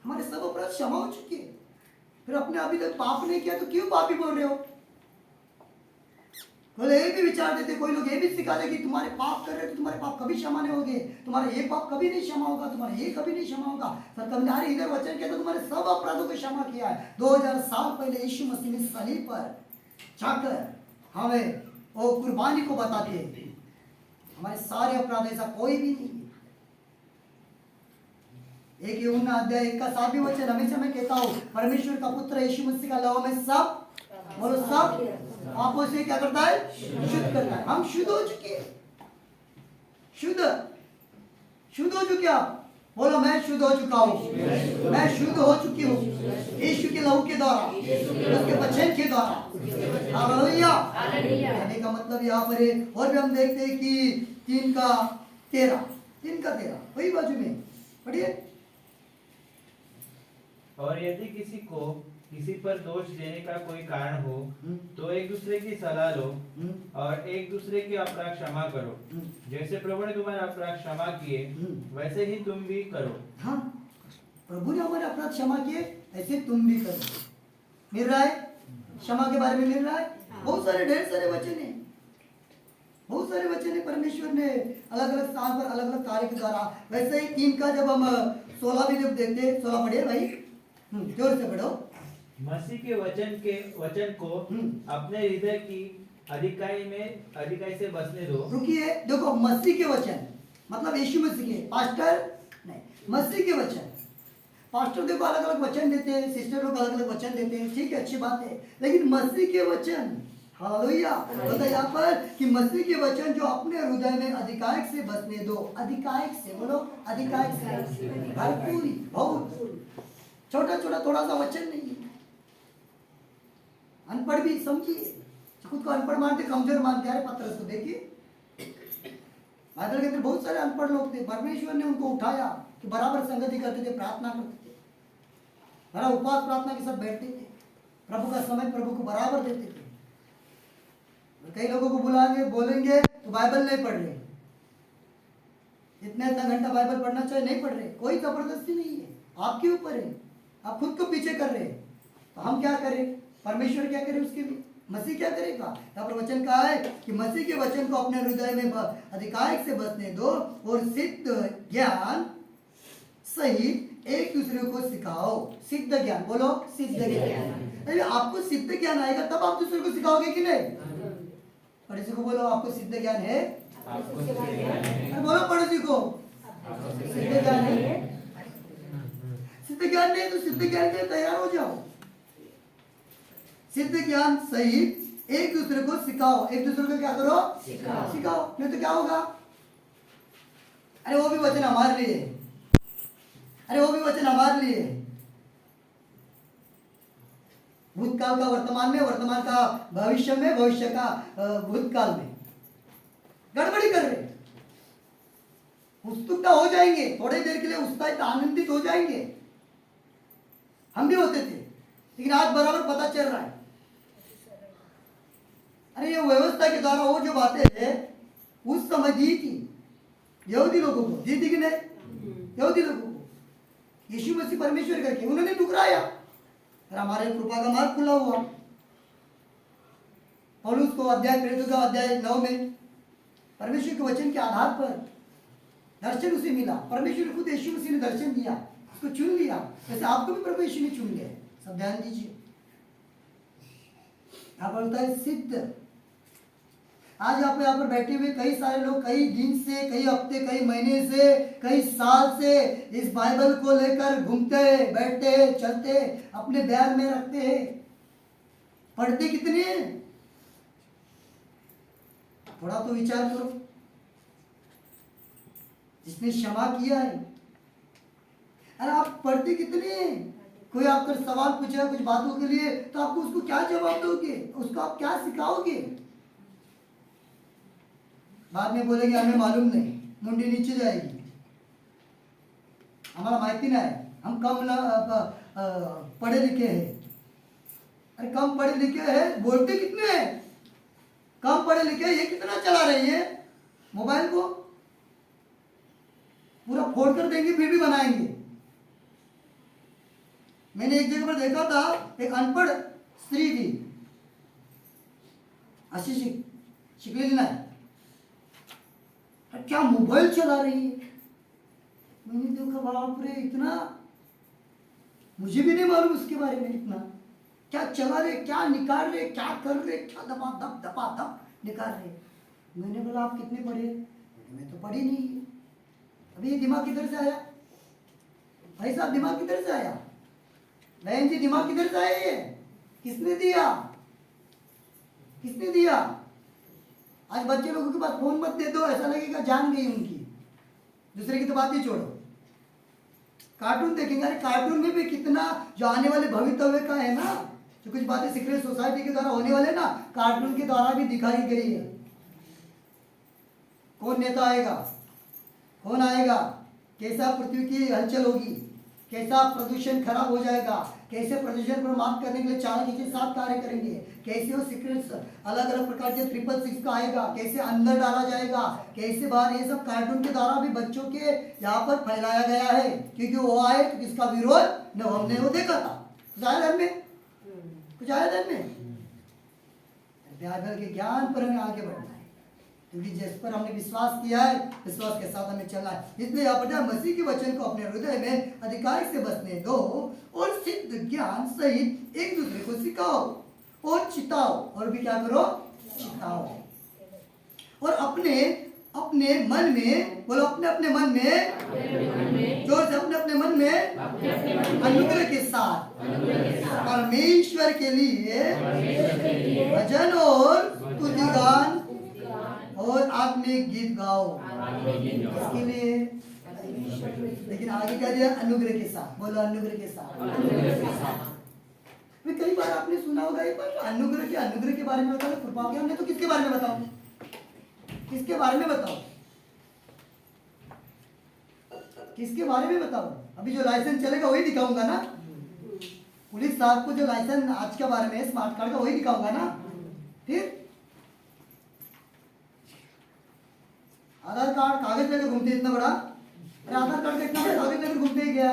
A: हमारे सब अपराध क्षमा हो चुके। फिर अपने अभी तक पाप नहीं किया तो क्यों पापी बोल रहे हो? कोई ये भी विचार देते, कोई लोग ये भी सिखा दे कि तुम्हारे पाप कर रहे हो तो तुम्हारे पाप कभी क्षमा नहीं होंगे, तुम्हारे ये पाप कभी नहीं क्षमा होगा, तुम्हारे ये कभी नहीं क्षमा होगा। पर कभी इधर वचन कहता तुम्हारे सब अपराधों को क्षमा किया है। 2000 साल पहले यीशु मसीह ने सलीब पर जाकर हमें वो कुर्बानी को बताते, हमारे सारे अपराध, ऐसा कोई भी नहीं। एक यूहन्ना अध्याय 1 का 7वां वचन, हमेशा मैं कहता हूँ परमेश्वर का पुत्र यीशु मसीह का लहू में सब बोलो सब आपको से क्या करता है, शुद्ध करता है। हम शुद्ध हो चुके हैं, शुद्ध हो चुके आप बोलो मैं शुद्ध हो चुका हूँ, मैं शुद्ध हो चुकी हूँ यीशु के लहू के द्वारा, उसके वचन के द्वारा। हालेलुया। कहने का मतलब यहाँ पर है। और भी हम देखते हैं कि 3 का 13 वही बाजू में पढ़िए।
B: और यदि किसी पर दोष देने का कोई कारण हो तो एक दूसरे की सलाह लो और एक दूसरे के अपराध क्षमा करो, जैसे प्रभु ने तुम्हारे अपराध क्षमा किए वैसे ही तुम भी करो। हाँ,
A: प्रभु ने हमारे अपराध क्षमा किए ऐसे तुम भी करो। मिल रहा है क्षमा के बारे में, मिल रहा है। बहुत सारे ढेर सारे वचन है, बहुत सारे वचन है परमेश्वर ने अलग अलग स्थान पर अलग अलग कार्य के द्वारा। वैसे ही 3 का जब हम 16 भी जब देखते, 16 पढ़िए भाई, जोर से पढ़ो।
B: मसीह के वचन को अपने हृदय की अधिकाई से बसने दो।
A: रुकिए, देखो मसीह के वचन मतलब यीशु मसीह के, पास्टर नहीं, मसीह के वचन। पास्टर देखो अलग अलग वचन देते हैं, सिस्टर लोग अलग अलग वचन देते हैं, ठीक है, अच्छी बात है, लेकिन मसीह के वचन, हालेलुया, होता है यहाँ पर कि मसीह के वचन जो अपने हृदय में अधिकायक से बसने दो। अधिकायक से बोलो, अधिकायक से, भरपूरी, बहुत छोटा छोटा थोड़ा सा वचन नहीं है। अनपढ़ भी समझिए, खुद को अनपढ़ मानते, कमजोर मानते। अरे पत्रस को देखिए, बाइबल के अंदर बहुत सारे अनपढ़ लोग थे, परमेश्वर ने उनको उठाया कि बराबर संगति करते थे, प्रार्थना करते थे, बड़ा उपवास प्रार्थना के साथ बैठते थे, प्रभु का समय प्रभु को बराबर देते थे। कई लोगों को बुलाएंगे, बोलेंगे तो बाइबल नहीं पढ़ रहे, इतना घंटा बाइबल पढ़ना चाहिए, नहीं पढ़ रहे। कोई जबरदस्ती नहीं है, आपके ऊपर है, आप खुद को पीछे कर रहे हैं। तो हम क्या करें, परमेश्वर क्या करे उसके लिए, मसीह क्या करेगा। यहाँ पर वचन कहा है कि मसीह के वचन को अपने हृदय में अधिकायक से बसने दो और सिद्ध ज्ञान सहित एक दूसरे को सिखाओ। सिद्ध ज्ञान बोलो, सिद्ध ज्ञान। आपको सिद्ध ज्ञान आएगा तब आप दूसरे को सिखाओगे कि नहीं। पड़ोसी को बोलो आपको सिद्ध ज्ञान है, बोलो पड़ोसी को सिद्ध ज्ञान है। सिद्ध ज्ञान नहीं तो सिद्ध ज्ञान के लिए तैयार हो जाओ। सिद्ध ज्ञान सहित एक दूसरे को सिखाओ। एक दूसरे को क्या करो, सिखाओ, नहीं तो क्या होगा। अरे वो भी वचन हमारे लिए, अरे वो भी वचन हमारे लिए। भूतकाल का वर्तमान में, वर्तमान का भविष्य में, भविष्य का भूतकाल में गड़बड़ी कर रहे। उत्सुकता हो जाएंगे, थोड़ी देर के लिए उत्साहित आनंदित हो जाएंगे, हम भी होते थे, लेकिन आज बराबर पता चल रहा है। अरे ये व्यवस्था के द्वारा वो जो बातें है उस समय दी थी यहूदी लोगों को, दी थी कि नहीं, यहूदी लोगों को यीशु मसीह परमेश्वर करके उन्होंने ठुकराया, फिर हमारे कृपा का मार्ग खुला हुआ। पौलुस को अध्याय 9 में परमेश्वर के वचन के आधार पर दर्शन उसे मिला। परमेश्वर खुद यीशु मसीह ने दर्शन दिया, उसको चुन लिया, वैसे आपको भी प्रभु यीशु ने चुन लिया। सब ध्यान दीजिए, यहाँ पर होता है सिद्ध। आज आप यहाँ पर बैठे हुए कई सारे लोग कई दिन से, कई हफ्ते, कई महीने से, कई साल से इस बाइबल को लेकर घूमते, बैठते, चलते, अपने बैग में रखते हैं। पढ़ते कितने हैं, थोड़ा तो विचार करो। जिसने क्षमा किया है, अरे आप पढ़ते कितने हैं। कोई आपका सवाल पूछेगा कुछ बातों के लिए तो आपको उसको क्या जवाब दोगे, उसको आप क्या सिखाओगे। बाद में बोलेंगे हमें मालूम नहीं, मुंडी नीचे जाएगी, हमारा माहिती ना है, हम कम पढ़े लिखे हैं। अरे कम पढ़े लिखे हैं, बोलते कितने हैं, कम पढ़े लिखे, ये कितना चला रही है मोबाइल को, पूरा फोड़ कर देंगे फिर भी बनाएंगे। मैंने एक जगह पर देखा था, एक अनपढ़ स्त्री थी, अशिक्षित, शिकलेली नहीं, क्या मोबाइल चला रही है। मैंने देखा बाप रे, इतना मुझे भी नहीं मालूम उसके बारे में, इतना क्या चला रहे, क्या निकाल रहे, क्या कर रहे, क्या दबा दब निकाल रहे। मैंने बोला आप कितने पढ़े, मैं तो पढ़ी नहीं है। अभी ये दिमाग किधर से आया, भाई साहब दिमाग किधर से आया? बहन जी दिमाग किधर से आया? ये किसने दिया? किसने दिया? आज बच्चे लोगों के पास फोन मत दे दो, ऐसा लगेगा जान गई उनकी। दूसरे की तो बात ही छोड़ो, कार्टून देखेंगे। अरे कार्टून में भी कितना जो आने वाले भविष्य का है ना, जो कुछ बातें सीक्रेट सोसाइटी के द्वारा होने वाले ना, कार्टून के द्वारा भी दिखाई गई है। कौन नेता आएगा, कौन आएगा, कैसा पृथ्वी की हलचल होगी, कैसा प्रदूषण खराब हो जाएगा, कैसे प्रदूषण पर मात करने के लिए 4 के साथ कार्य करेंगे, कैसे वो सीक्रेट्स अलग अलग प्रकार के 666 का आएगा, कैसे अंदर डाला जाएगा, कैसे बाहर, ये सब कार्टून के द्वारा भी बच्चों के यहाँ पर फैलाया गया है। क्योंकि वो आए तो किसका विरोध न हमने वो देखा था। कुछ आया धन में, कुछ आया धन में। बाइबल के ज्ञान पर हमें आगे बढ़ना है, क्योंकि जिस पर हमने विश्वास किया है, विश्वास के साथ हमें चलना है। इसलिए यहाँ पर मसीह के वचन को अपने हृदय में अधिकार से बसने दो और सिद्ध ज्ञान सहित एक दूसरे को सिखाओ और चिताओ। और भी क्या करो, चिताओ। और अपने अपने मन में, बोलो अपने अपने मन में, जोर से, अपने अपने मन में अनुग्रह के साथ परमेश्वर के लिए भजन और स्तुतिगान और आत्मिक गीत गाओ। इसके लिए लेकिन आगे क्या दिया, अनुग्रह के साथ। बोलो अनुग्रह के साथ। कई बार आपने सुना होगा एक बार अनुग्रह के बारे में बताओ, कृपा के। हमने तो किसके बारे में बताओ, किसके बारे में बताओ, किसके बारे में बताओ? अभी जो लाइसेंस चलेगा वही दिखाऊंगा ना। पुलिस साहब को जो लाइसेंस आज के बारे में स्मार्ट कार्ड का वही दिखाऊंगा ना। फिर आधार कार्ड कागज लेकर घूमते इतना बड़ा, अरे आधार कार्ड का इतना बड़ा कागज लेकर घूमते ही गया।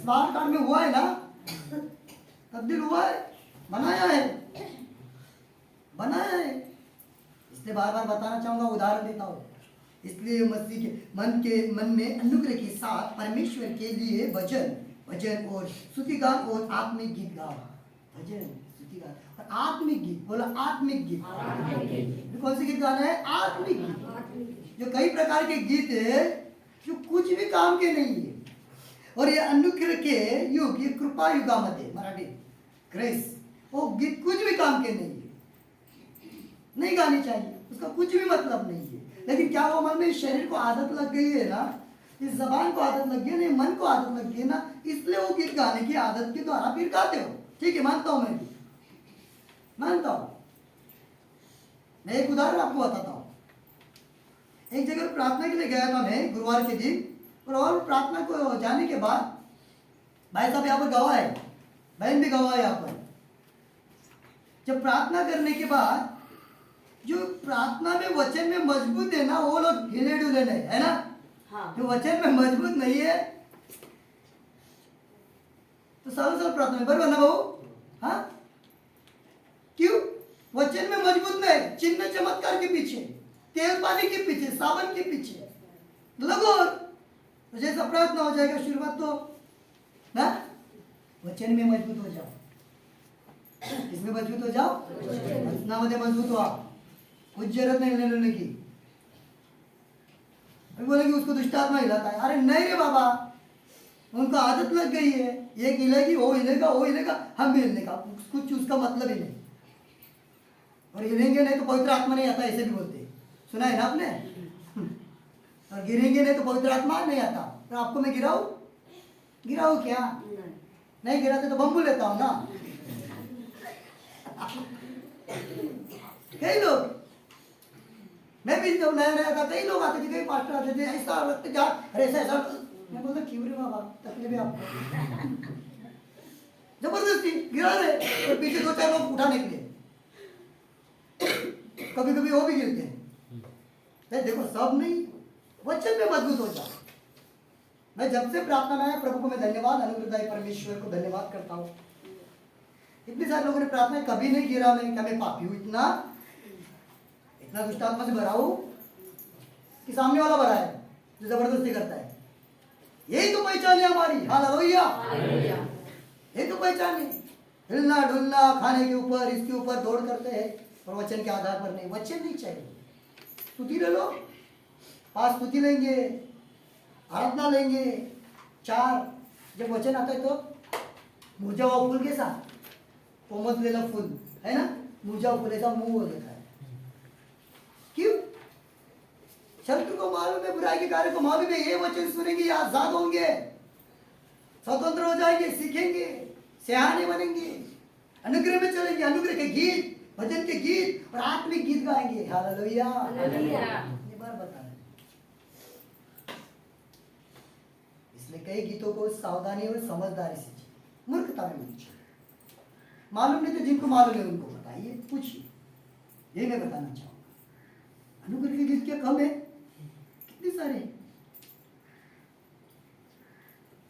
A: स्मार्ट कार्ड में हुआ है ना, तब्दील हुआ है, बनाया है, बनाया है। इसलिए बार बार बताना चाहूंगा, उदाहरण देता हूँ। इसलिए मसीह के मन में अनुग्रह के साथ परमेश्वर के लिए भजन और स्तुतिगान और आत्मिक गीत गाओ। भजन, स्तुतिगान और आत्मिक गीत। बोला आत्मिक गीत। कौन सी गीत गाना है? आत्मिक गीत। जो कई प्रकार के गीत है जो कुछ भी काम के नहीं है। और ये अनुग्रह के युग, ये कृपा युगामध्ये मराठी ग्रेस, वो गीत कुछ भी काम के नहीं है, नहीं गानी चाहिए, उसका कुछ भी मतलब नहीं है। लेकिन क्या वो मन में शरीर को आदत लग गई है ना, इस जबान को आदत लग गई है ना, मन को आदत लग गई है ना, इसलिए वो गीत गाने की आदत के द्वारा फिर गाते हो। ठीक है, मानता हूं, मैं भी मानता हूं। मैं एक उदाहरण आपको बताता हूं। एक जगह प्रार्थना के लिए गया था मैं गुरुवार के दिन, और प्रार्थना को जाने के बाद भाई साहब यहाँ पर गवाह है, बहन भी गवाह है यहाँ पर। जब प्रार्थना करने के बाद जो प्रार्थना में वचन में मजबूत है ना, वो लोग हिले डुले नहीं है ना। हाँ। जो वचन में मजबूत नहीं है तो साल प्रार्थना में बराबर ना भाऊ। हाँ, क्यों? वचन में मजबूत नहीं, चिन्ह चमत्कार के पीछे, तेल पानी के पीछे, सावन के पीछे लगो, तो जैसा प्रार्थना हो जाएगा शुरुआत तो ना, वचन में मजबूत हो जाओ। इसमें मजबूत हो जाओ, वचनामध्ये मजबूत हो आप। कुछ जरूरत नहीं लेने की। बोलेंगे उसको दुष्ट आत्मा हिलाता है। अरे नहीं रे बाबा, उनको आदत लग गई है, एक हिलेगी वो हिलेगा, वो हिलेगा, हम भी हिलने का, कुछ उसका मतलब ही नहीं। और हिलेंगे नहीं तो पवित्र आत्मा नहीं आता, ऐसे भी बोलते, सुना है ना आपने। और गिरेंगे नहीं तो पवित्र आत्मा नहीं आता। तो आपको मैं गिराऊं क्या? नहीं गिराते तो बम्बू लेता हूं ना। कई लोग, मैं भी जब नया नया था, कई लोग आते थे, कई पास्टर आते थे, ऐसा जा, अरे ऐसा, मैं बोलता क्यों रे बाबा, तकलीफ है आपको। जबरदस्ती गिरा रहे और पीछे 2-4 लोग उठाने के लिए, कभी कभी वो भी गिरते हैं। देखो सब नहीं, वचन में मजबूत हो जाओ। मैं जब से प्रार्थना में आया, प्रभु को मैं धन्यवाद, अनुग्रहदायी परमेश्वर को धन्यवाद करता हूँ। इतने सारे लोगों ने प्रार्थना कभी नहीं गिरा, मैं क्या मैं पापी हूँ इतना दुष्ट आत्मा से भरा हूँ कि सामने वाला भरा है जो जबरदस्ती करता है। यही तो पहचान है हमारी। हालेलुया, यही तो पहचान है। हिलना डुलना, खाने के ऊपर इसके ऊपर दौड़ करते हैं और वचन के आधार पर नहीं। वचन नहीं चाहिए, स्तुति ले लो, पास स्तुति लेंगे, आराधना लेंगे, 4 जब वचन आता है तो मुरझा हुआ फूल कैसा, कोमल फूल है ना, मुरझा हुआ फूल ऐसा मुंह हो जाता है। क्यों? शत्रु को मालूम है, बुराई के कार्य को मालूम है, ये वचन सुनेंगे आजाद होंगे, स्वतंत्र हो जाएंगे, सीखेंगे, सियाने बनेंगे, अनुग्रह में चलेंगे, अनुग्रह के गीत, भजन के गीत और आत्मिक गीत गाएंगे। हालेलुया। ये बार बता रहे, इसलिए कई गीतों को सावधानी और समझदारी से चाहिए, मूर्खता में नहीं चाहिए। मालूम नहीं तो जिनको मालूम है उनको बताइए, पूछिए, ये मैं बताना चाहूंगा। अनुग्रह के गीत क्या कम है? कितने सारे,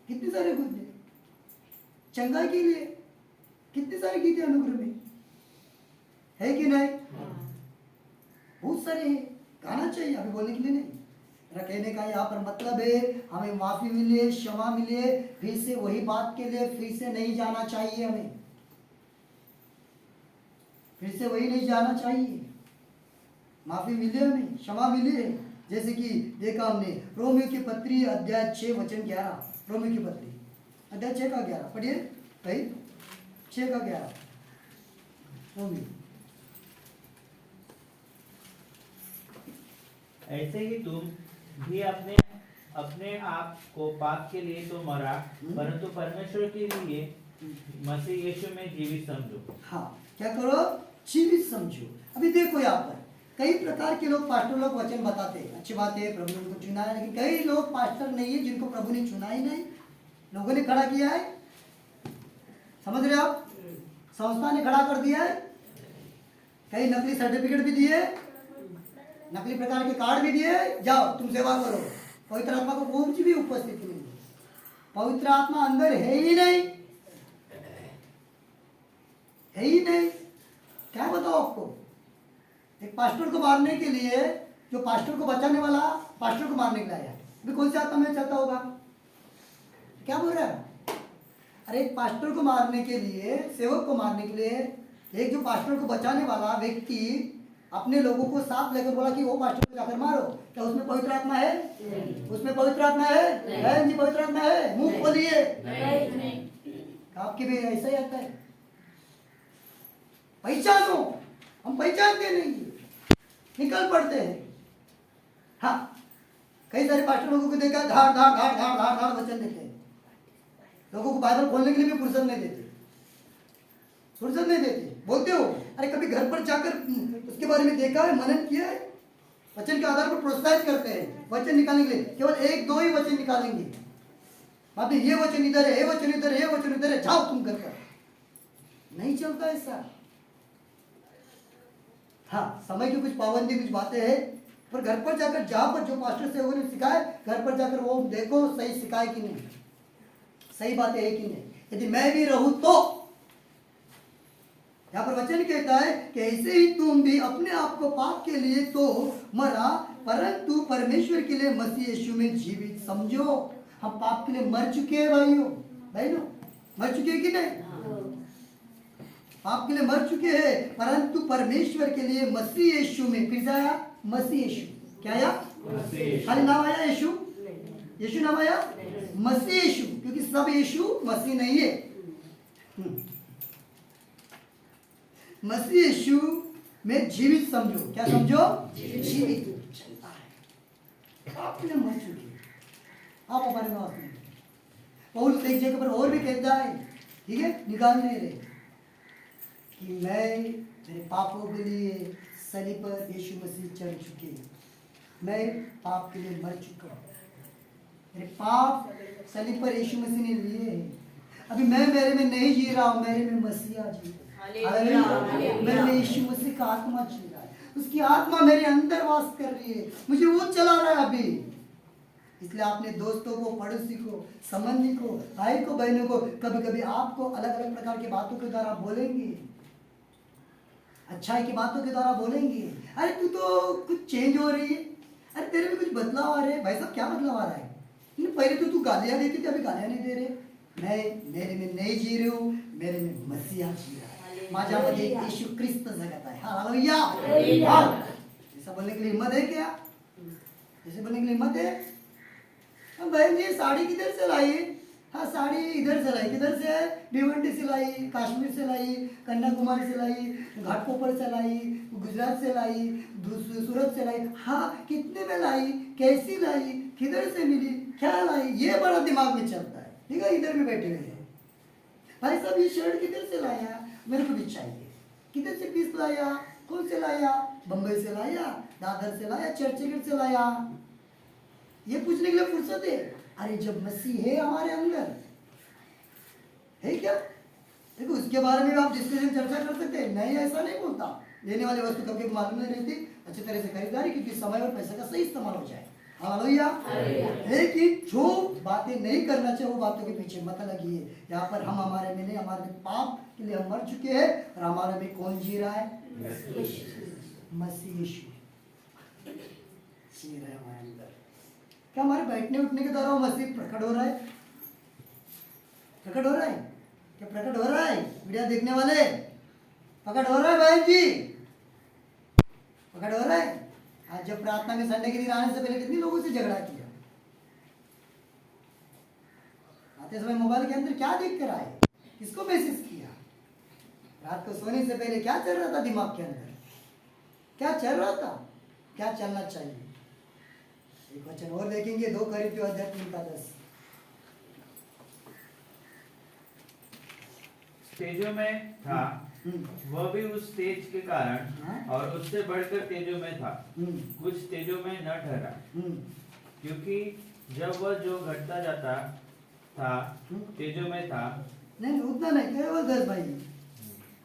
A: कितने सारे गीत हैं चंगाई के लिए, कितने सारे गीत हैं अनुग्रह में, है कि नहीं? बहुत सारे हैं, गाना चाहिए, अभी बोलने के लिए नहीं। मेरा कहने का यहाँ पर मतलब है हमें माफी मिले, क्षमा मिले, फिर से वही बात के लिए फिर से नहीं जाना चाहिए, हमें फिर से वही नहीं जाना चाहिए। माफी मिले, हमें क्षमा मिले, जैसे कि देखा हमने रोमियो की पत्री अध्याय 6 वचन 11, रोमियो की पत्री अध्याय 6 का 11 पढ़िए भाई, 6 का 11 रोमियो।
B: ऐसे ही तुम भी अपने अपने आप को पाप के लिए तो मरा, परंतु परमेश्वर के लिए मसीह यीशु में जीवित समझो।
A: हाँ, क्या करो? जीवित समझो। अभी देखो यहाँ पर कई प्रकार के लोग, पास्टर लोग वचन बताते हैं, अच्छी बात है, प्रभु ने उनको चुना है, लेकिन कई लोग पास्टर नहीं है जिनको प्रभु ने चुना ही नहीं, लोगों ने खड़ा किया है। समझ रहे आप? संस्था ने खड़ा कर दिया है, कई नकली सर्टिफिकेट भी दिए, नकली प्रकार के कार्ड भी दिए, जाओ तुम सेवा करो। पवित्र आत्मा को कुछ भी उपस्थिति नहीं, पवित्र आत्मा अंदर है ही नहीं, है ही नहीं। क्या बताओ आपको? एक पास्टर को मारने के लिए, जो पास्टर को बचाने वाला पास्टर को मारने के लिए आया, अभी कौन सी आत्मा में चलता होगा? क्या बोल रहा है? अरे एक पास्टर को मारने के लिए, सेवक को मारने के लिए, एक जो पास्टर को बचाने वाला व्यक्ति अपने लोगों को साथ लेकर बोला कि वो पास्टर को जाकर मारो। क्या उसमें पवित्र आत्मा है? उसमें पवित्र आत्मा है जी, पवित्र आत्मा है। मुंह खोलिए, आपके भी ऐसा ही आता है। पहचानो, हम पहचानते नहीं, निकल पड़ते हैं। हाँ, कई सारे पास्टर लोगों को देखा, धाड़ धाड़ धाड़ धाड़ धाड़ धाड़ वचन देते हैं, लोगों को बाइबल खोलने के लिए भी फुर्सत नहीं देते, फुर्सत नहीं देते। बोलते हो, अरे कभी घर पर जाकर उसके बारे में देखा है, मनन किया है? वचन के आधार पर प्रोत्साहित करते हैं वचन निकालने के लिए, केवल 1-2 ही वचन निकालेंगे, बाद में ये वचन इधर है, ये वचन इधर है, ये वचन इधर है, जाओ तुम घर पर। नहीं चलता ऐसा। हाँ, समय की कुछ पाबंदी, कुछ बातें हैं, पर घर पर जाकर जहाँ पर जो पास्टर से उन्होंने सिखाए, घर पर जाकर वो देखो सही सिखाए कि नहीं, सही बातें है कि नहीं। यदि मैं भी रहूं तो, यहाँ पर वचन कहता है कि ऐसे ही तुम भी अपने आप को पाप के लिए तो मरा, परंतु परमेश्वर के लिए मसीह यीशु में जीवित समझो। हम पाप के लिए मर चुके हैं भाइयों, बहनों, मर चुके हैं कि नहीं? पाप के लिए मर चुके हैं, परंतु परमेश्वर के लिए मसीह यीशु में, फिर आया मसीह यीशु, क्या आया? खाली नाम आया यीशु, यीशु नाम आया, मसीह यीशु, क्योंकि सब यीशु मसीह नहीं है। मसीह यीशु में जीवित समझो। क्या समझो? जीवित चलता है, पाप के लिए मर चुके हैं, आप हमारे पास नहीं। पौलुस एक जगह पर और भी कहता है, ठीक है, निकाल नहीं रहे, कि मैं मेरे पापों के लिए सलीब पर यीशु मसीह चढ़ चुके, मैं पाप के लिए मर चुका हूँ, मेरे पाप सलीब पर यीशु मसीह ने लिए हैं। अभी मैं मेरे में नहीं जी रहा हूँ, मेरे में मसीहा जी रहा है, मेरे में यीशु मसीह का आत्मा जी रहा है, उसकी आत्मा मेरे अंदर वास कर रही है, मुझे वो चला रहा है अभी। इसलिए अपने दोस्तों को, पड़ोसी को, संबंधी को, भाई को, बहनों को, कभी कभी आपको अलग अलग प्रकार की बातों के द्वारा बोलेंगे, अच्छाई की बातों के द्वारा बोलेंगे, अरे तू तो कुछ चेंज हो रही है, अरे तेरे में कुछ बदलाव आ रहे हैं। भाई साहब, क्या बदलाव आ रहा है? पहले तो तू गालियां देती थी, अभी गालियां नहीं दे रहे। मैं मेरे में नहीं जी रही हूँ, मेरे में मसीहा जी रहा है, माझ्यामध्ये यीशु ख्रिस्त जगत है। हालेलुया। ऐसा बोलने के लिए हिम्मत है क्या? ऐसे बोलने के लिए हिम्मत है? बहन जी साड़ी किधर से लाई? हाँ, साड़ी इधर से लाई, किधर से? भिवंडी से लाई, कश्मीर से लाई, कन्याकुमारी से लाई, घाटकोपर से लाई, गुजरात से लाई, सूरत से लाई। हाँ, कितने में लाई, कैसी लाई, किधर से मिली, क्या लाई, ये बड़ा दिमाग में चलता है। ठीक है, इधर भी बैठे हुए हैं भाई साहब, ये शर्ट किधर से लाया, मेरे को भी चाहिए। किधर से पीस लाया, कौन से लाया, बम्बई से लाया, दादर से लाया, चर्चगेट से लाया, ये पूछने के लिए फुर्सत है? अरे जब मसीह है हमारे अंदर, है क्या? देखो उसके बारे में आप डिस्कशन चर्चा कर सकते हैं, नहीं ऐसा नहीं बोलता। लेने वाली वस्तु कभी मालूम नहीं रहती, अच्छी तरह से खरीदारी, क्योंकि समय और पैसे का सही इस्तेमाल हो जाए। हालेलुया। लेकिन जो बातें नहीं करना चाहिए वो बातों के पीछे मत लगिए। यहाँ पर हम हमारे में नहीं, हमारे में पाप के लिए हम मर चुके हैं, और हमारे में कौन जी रहा है? मसीह यीशु जी रहा है हमारे अंदर। क्या हमारे बैठने उठने के द्वारा वो मसीह प्रकट हो रहा है? प्रकट हो रहा है क्या? प्रकट हो रहा है? वीडियो देखने वाले, प्रकट हो रहा है बहन जी? प्रकट हो रहा है? आज जब प्रार्थना में संडे के दिन आने से पहले कितने लोगों से झगड़ा किया? आते समय मोबाइल के अंदर क्या देख कर आए, किसको मैसेज किया, रात को सोने से पहले क्या चल रहा था दिमाग के अंदर, क्या चल रहा था, क्या चलना चाहिए? एक वचन और देखेंगे, 2 कोरिन्थियों अध्याय 3:10।
B: तेजो में था, वह भी उस तेज के कारण और उससे बढ़कर तेजो में था, कुछ तेजो में न ठहरा, क्योंकि जब वह जो घटता जाता था तेजो में था।
A: नहीं उतना नहीं, केवल 10 भाई।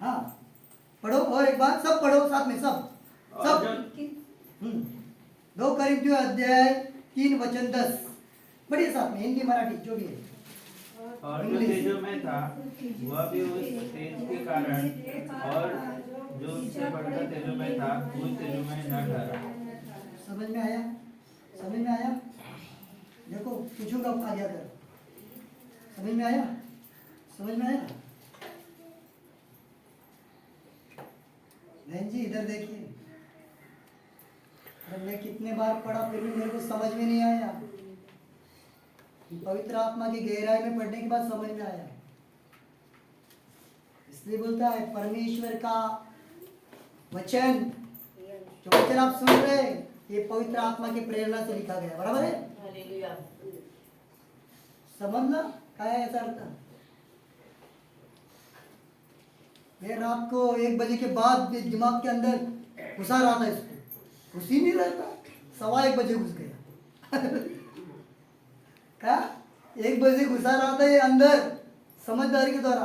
A: हाँ पढ़ो, और एक बात सब पढ़ो साथ में, सब सब। 2 कोरिन्थियों अध्याय 3:10 पढ़िए साथ में, हिंदी मराठी जो भी है।
B: और जो तेजो में था वह भी उस तेज के कारण और जो उससे बढ़कर तेजो में था उस तेजो में न ठहरा।
A: समझ में आया? समझ में आया? देखो पूछूंगा आगे अगर समझ में आया? समझ में आया? बहन जी इधर देखिए, मैं कितने बार पढ़ा फिर भी मेरे को समझ में नहीं आया। पवित्र आत्मा की गहराई में पढ़ने के बाद समझ में आया। इसलिए बोलता है परमेश्वर का वचन, जो वचन आप सुन रहे हैं ये पवित्र आत्मा की प्रेरणा से लिखा गया, बराबर है? समझना क्या है ऐसा अर्थ? मैं रात को 1 बजे के बाद दिमाग के अंदर घुसा रहा था, इसको घुस ही नहीं रहता, 1:15 बजे घुस गया। क्या 1 बजे घुसा रहा था ये अंदर समझदारी के द्वारा,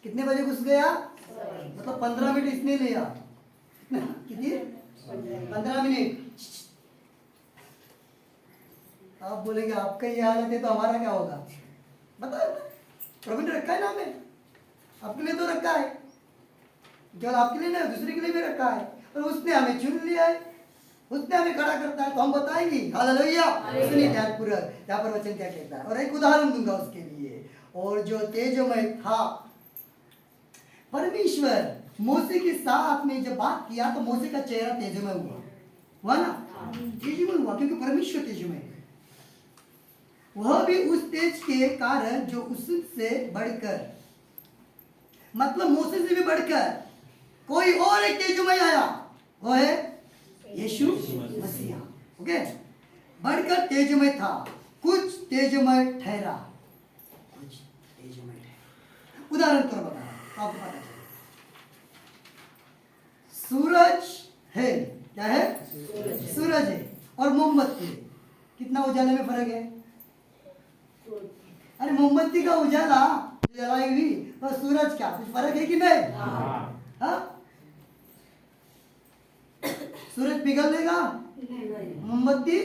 A: कितने बजे घुस गया? मतलब 15 मिनट इसने लिया। कितनी? 15 मिनट। आप बोलेंगे आपका ये हालत है तो हमारा क्या होगा? बताओ, प्रभु ने रखा है ना हमें, आपके लिए तो रखा है, केवल आपके लिए नहीं दूसरे के लिए भी रखा है, और उसने हमें चुन लिया है, उसने हमें खड़ा करता है तो हम बताएंगे हालेलुया। सुनिए ध्यानपूर्वक, यहाँ पर वचन क्या कहता है, और एक उदाहरण दूंगा उसके लिए। और जो तेजोमय था, परमेश्वर मूसे के साथ में जब बात किया तो मूसे का चेहरा तेजोमय हुआ ना? तेजोमय हुआ क्योंकि परमेश्वर तेजोमय है। वह भी उस तेज के कारण जो उससे बढ़कर, मतलब मूसे से भी बढ़कर कोई और एक तेजोमय आया, वो है यीशु मसीहा। ओके, बढ़कर तेजोमय था, कुछ तेजोमय ठहरा, कुछ तेजोमय ठहरा। उदाहरण तो बता रहा आपको पता चले। सूरज है, क्या है? सूरज है और मोमबत्ती है, कितना उजाले में फर्क है? अरे मोमबत्ती का उजाला जलाएगी और सूरज क्या कुछ फर्क है कि नहीं? हाँ, सूरज पिघल लेगा, मोमबत्ती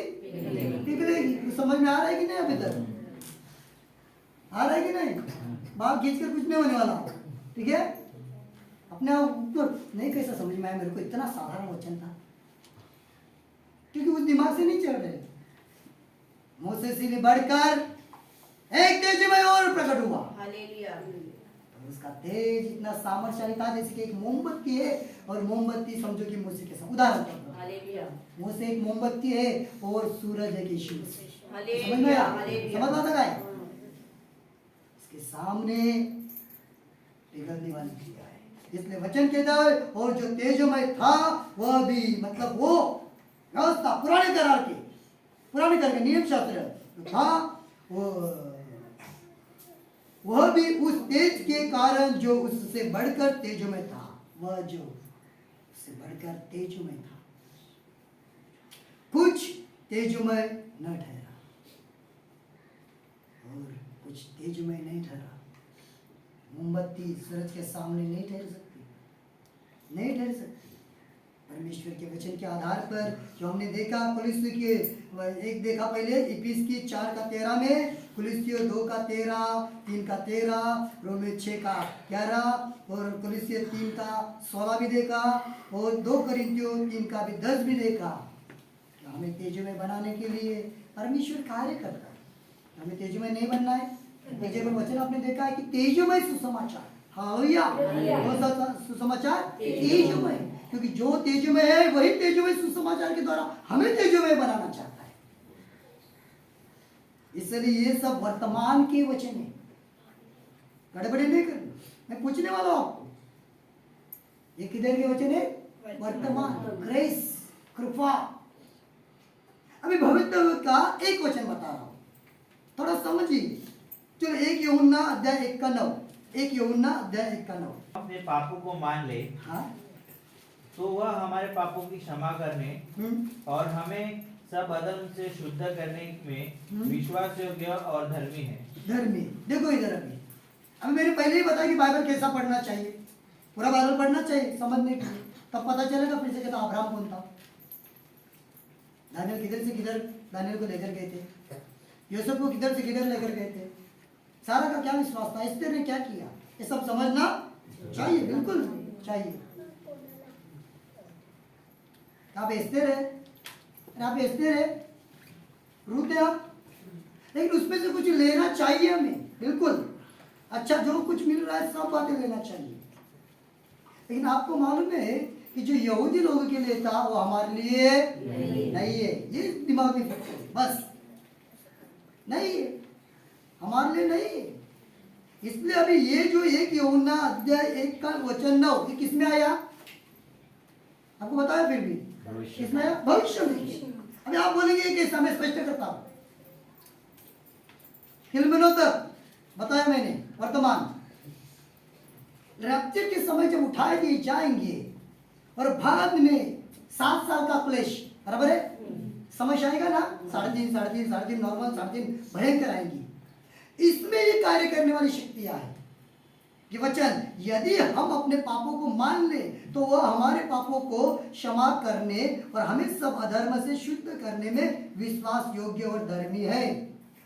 A: पिघलेगी। तो समझ में आ रहा है कि नहीं? अभी तक आ रहा है कि नहीं? बाल खींच कर कुछ नहीं होने वाला, ठीक है? अपने ऊपर नहीं, कैसा समझ में आया मेरे को? इतना साधारण वचन था क्योंकि उस दिमाग से नहीं चल रहे। मूसे से भी बढ़कर एक तेजोमय और प्रकट हुआ। हालेलुया। उसका तेज इतना सामर्थ्यशाली था जैसे कि एक मोमबत्ती है, और मोमबत्ती समझो कि मूसे के साथ उदाहरण दो। हालेलुया। मूसे एक मोमबत्ती है और सूरज है यीशु। समझ में आया? समझ आता है? सामने पिघलने वाली क्रिया है। इसलिए वचन कहता है और जो तेजोमय था वह भी, मतलब वो व्यवस्था पुराने करार के नियम शास्त्र जो था वह भी उस तेज के कारण जो उससे बढ़कर तेजोमय था, वह जो उससे बढ़कर तेजोमय था, कुछ तेजोमय न ठहरा और कुछ तेजोमय नहीं ठहरा। मोमबत्ती सूरज के सामने नहीं ठहर सकती। परमेश्वर के वचन के आधार पर जो हमने देखा, कुलिस्तियों के एक देखा पहले इफिसी 4:13 में, कुलिस्तियों 2:13, 3:13, रोमियो 6:11 और कुलिस्तियों 3:16 भी देखा और 2 कोरिन्थियों 3:10 भी देखा। हमें तेजोमय बनाने के लिए परमेश्वर कार्य करता है। हमें तेजोमय नहीं बनना है। तेजोमय वचन आपने देखा है कि तेजोमय सुसमाचार, हालेलुया, कौन सा सुसमाचार? तेजोमय, क्योंकि जो तेजोमय है वही तेजोमय सुसमाचार के द्वारा हमें तेजोमय बनाना चाहता है। इसलिए ये सब वर्तमान के वचन है, गड़बड़ी नहीं करनी। मैं पूछने वाला हूं आपको, ये किधर के वचन है? वर्तमान, ग्रेस, कृपा। अभी भविष्य का एक वचन बता रहा हूं, थोड़ा समझिए। चलो 1 यूहन्ना अध्याय 1 का 9, 1 यूहन्ना अध्याय 1 का 9।
B: अपने पापों को मान ले,
A: हाँ,
B: तो वह हमारे पापों की क्षमा करने और हमें सब अधर्म से शुद्ध करने में विश्वास योग्य और धर्मी है।
A: धर्मी। देखो इधर अभी मैंने पहले ही बताया कि बाइबल कैसा पढ़ना चाहिए। पूरा बाइबल पढ़ना चाहिए समझने के लिए, तब पता चलेगा फिर से कहता अब्राहम कौन था, दानियल किधर से किधर दानियल को लेकर गए थे, यूसुफ को किधर से किधर लेकर गए थे, सारा का क्या विश्वास था, एस्तेर ने क्या किया, ये सब समझना चाहिए, बिल्कुल चाहिए। आप एस्तेर है, आप एस्तेर है, रूत है आप, लेकिन उसमें से कुछ लेना चाहिए हमें, बिल्कुल। अच्छा जो कुछ मिल रहा है सब बातें लेना चाहिए, लेकिन आपको मालूम है कि जो यहूदी लोगों के लिए था वो हमारे लिए नहीं है। ये दिमाग में फिक्स है, बस नहीं है, हमारे लिए नहीं है। इसलिए अभी ये जो 1 यूहन्ना अध्याय 1 का वचन 9 ये किसमें आया आपको बताया, फिर भी किसमें आया? भविष्य में। अभी आप बोलेंगे कैसा, मैं स्पष्ट करता हूं। फिल्मिनों तक बताया मैंने, वर्तमान रैप्चर के समय जब उठाए दिए जाएंगे और बाद में 7 साल का क्लेश, बराबर है, समझ आएगा ना, 3.5 नॉर्मल, 3.5 भयंकर आएंगी। इसमें ये कार्य करने वाली शक्तियां है कि वचन, यदि हम अपने पापों को मान ले तो वह हमारे पापों को क्षमा करने और हमें सब अधर्म से शुद्ध करने में विश्वास योग्य और धर्मी है।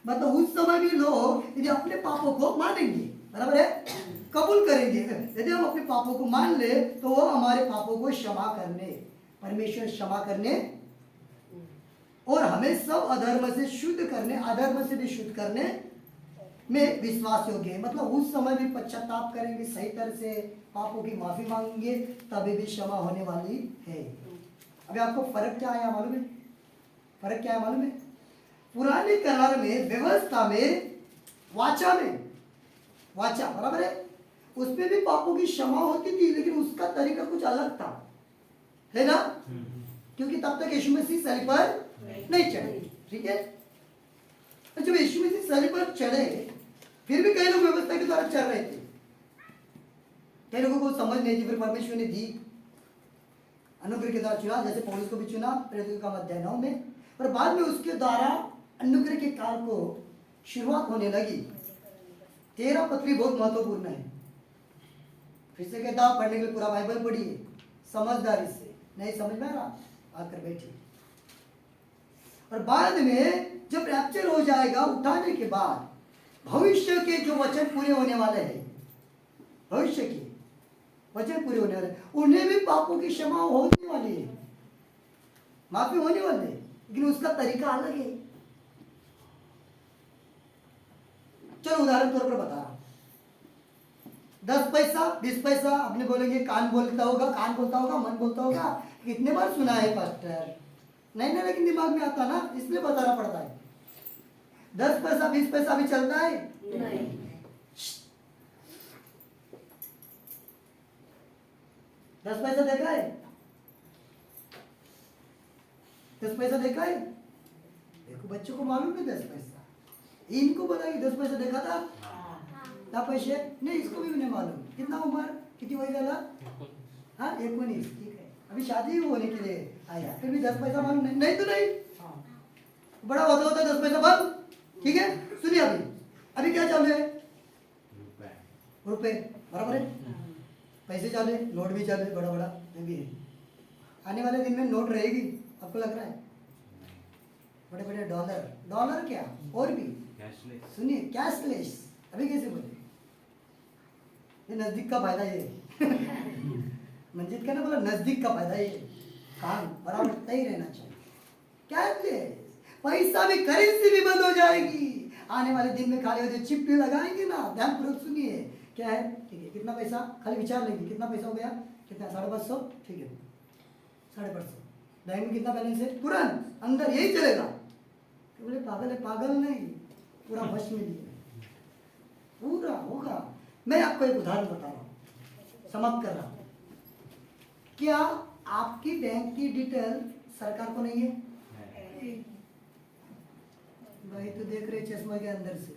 A: मतलब उस समय भी लोग यदि अपने पापों को मानेंगे, बराबर है, कबूल करेंगे, यदि हम अपने पापों को मान ले तो वह हमारे पापों को क्षमा करने, परमेश्वर क्षमा करने और हमें सब अधर्म से शुद्ध करने, अधर्म से भी शुद्ध करने में विश्वास योग्य है। मतलब उस समय भी पश्चाताप करेंगे, सही तरह से पापों की माफी मांगेंगे, तभी भी क्षमा होने वाली है। अभी आपको फर्क क्या आया मालूम है? फर्क क्या है मालूम है? पुराने करार में, व्यवस्था में, वाचा में, वाचा बराबर है, उसमें भी पापों की क्षमा होती थी, लेकिन उसका तरीका कुछ अलग था, है ना? क्योंकि तब तक यीशु मसीह सलीब पर नहीं चढ़े, ठीक है? जब यीशु मसीह सलीब पर चढ़े, फिर भी कई लोग व्यवस्था के द्वारा चल रहे थे, कई लोगों को समझ नहीं थी, फिर परमेश्वर ने दी, अनुग्रह के द्वारा चुना, जैसे पौलुस को भी चुना प्रेरितों का अध्याय 9 में, और बाद में उसके द्वारा अनुग्रह के काल को शुरुआत होने लगी। 13 पत्री बहुत महत्वपूर्ण है, फिर से कहता हूं पढ़ने के लिए पूरा बाइबल पढ़िए समझदारी से, नहीं समझ में आ रहा आकर बैठिए। और बाद में जब रैप्चर हो जाएगा, उठाने के बाद भविष्य के जो वचन पूरे होने वाले हैं, भविष्य के वचन पूरे होने वाले, उन्हें भी पापों की क्षमा होने वाली है, माफी होने वाली है, लेकिन उसका तरीका अलग है। चलो उदाहरण तौर पर बता रहा हूं, 10 पैसा 20 पैसा, अपने बोलेंगे कान बोलता होगा, कान बोलता होगा, मन बोलता होगा, कितने बार सुना है पास्टर, नहीं ना, लेकिन दिमाग में आता ना, इसलिए बताना पड़ता है। 10 पैसा 20 पैसा भी चलता है नहीं। 10 पैसा देखा है? 10 पैसा देखा है? देखो बच्चों को मालूम नहीं 10 पैसा, इनको बोला कि 10 पैसा देखा था ना पैसे नहीं, इसको भी नहीं मालूम। कितना उम्र, कितनी वही वाला? हाँ 19, ठीक है, अभी शादी होने के लिए आया, फिर भी 10 पैसा मालूम नहीं, नहीं तो नहीं, बड़ा होता होता 10 पैसा बंद। ठीक है, सुनिए अभी क्या चल रहा है? रुपए, बराबर है, पैसे चले, नोट भी चले, बड़ा बड़ा ये भी है। आने वाले दिन में नोट रहेगी, आपको लग रहा है? बड़े बड़े डॉलर, डॉलर क्या और भी सुनिए कैशलेस। अभी कैसे बोले? ये नजदीक का फायदा ये मंजित का ना बोला, नजदीक का फायदा ये, काम बराबर तय रहना चाहिए। कैशलेस, पैसा भी, करेंसी भी बंद हो जाएगी आने वाले दिन में। खाली होते चिप भी लगाएंगे ना, ध्यानपूर्वक सुनिए क्या है। ठीक है, कितना पैसा, खाली विचार लेंगे कितना पैसा हो गया, कितना 550, ठीक है 550। बैंक में कितना बैलेंस है, तुरंत अंदर यही चलेगा। तो बोले पागल है, पागल नहीं, पूरा वश में लिए पूरा होगा। मैं आपको एक उदाहरण बता रहा हूँ, समाप्त कर रहा हूँ। क्या आपकी बैंक की डिटेल सरकार को नहीं है? भाई तो देख रहे चश्मा के अंदर से।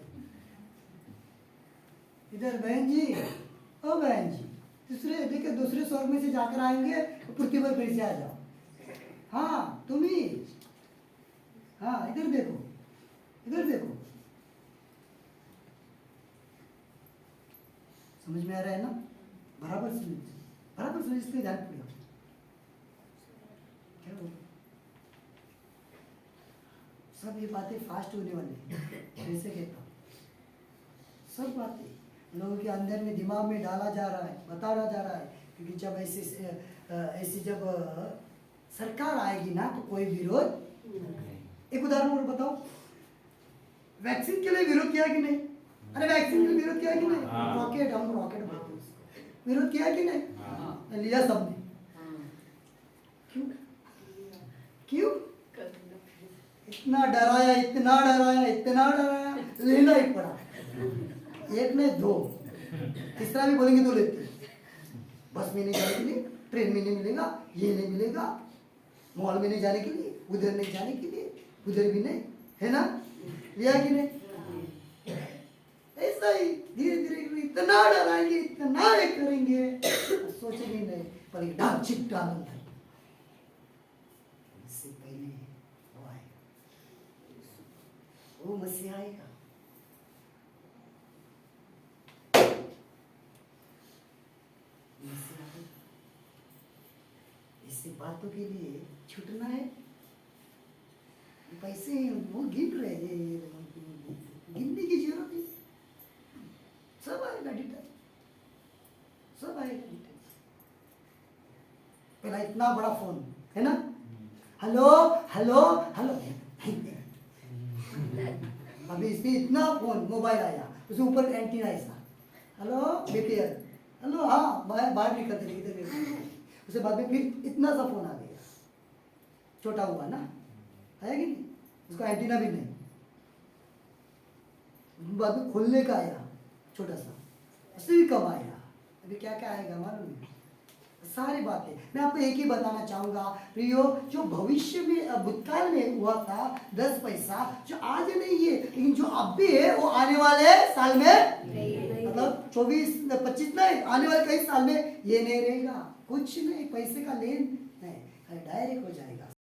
A: इधर बहन जी, ओ बहन जी, दूसरे स्वर्ग में से जाकर आएंगे तो पृथ्वी पर फिर से आ जाओ। हाँ तुम ही, हाँ इधर देखो, इधर देखो, समझ में आ रहा है ना? बराबर समझ, बराबर समझ, इसलिए ध्यान पूरा। क्या बोल, सब ये बातें फास्ट होने वाली है, जैसे कहता हूँ सब बातें लोगों के अंदर में, दिमाग में डाला जा रहा है, बताया जा रहा है। क्योंकि जब ऐसी जब सरकार आएगी ना तो कोई विरोध। एक उदाहरण और बताओ, वैक्सीन के लिए विरोध किया कि नहीं? अरे वैक्सीन के लिए विरोध किया कि नहीं? रॉकेट, हम रॉकेट बोलते हैं उसको, विरोध किया कि नहीं? लिया सबने, क्यों क्यों? इतना डराया, इतना डराया, इतना डराया, लेना ही पड़ा। एक नहीं दो, तीसरा भी बोलेंगे तो लेते। बस में नहीं जाने के लिए, ट्रेन में नहीं मिलेगा, ये नहीं मिलेगा, मॉल में नहीं जाने के लिए, उधर नहीं जाने के लिए, उधर भी नहीं, है ना? लिया कि नहीं? ऐसा ही धीरे धीरे इतना डराएंगे, इतना ये करेंगे, सोचेंगे नहीं, पर डाल चिप डाल इससे पहले वो आएगा, वो मसीहा आएगा। ऐसी बातों के लिए छूटना है, पैसे वो गिन रहे हैं, गिनने की जरूरत नहीं, सब आएगा डिटेल, सब आएगा डिटेल। पहला इतना बड़ा फोन है ना, हेलो हेलो हेलो, अभी इसमें इतना फोन मोबाइल आया, उसके ऊपर एंटीना ऐसा, हेलो बीपीएल, हेलो हाँ बाहर निकलते नहीं, इधर उसके बाद में फिर इतना सा फोन आ गया, छोटा हुआ ना, आया कि नहीं? उसका एंटीना भी नहीं, बाद में खोलने का आया छोटा सा, उससे भी कम आया। अभी क्या क्या आएगा मालूम है? सारी बातें मैं आपको एक ही बताना चाहूंगा प्रियो, जो भविष्य में भूतकाल में हुआ था 10 पैसा, जो आज नहीं है लेकिन जो अब भी है, वो आने वाले साल में, मतलब 24-25 नहीं, आने वाले कई साल में ये नहीं रहेगा, कुछ नहीं, पैसे का लेन नहीं, डायरेक्ट हो जाएगा।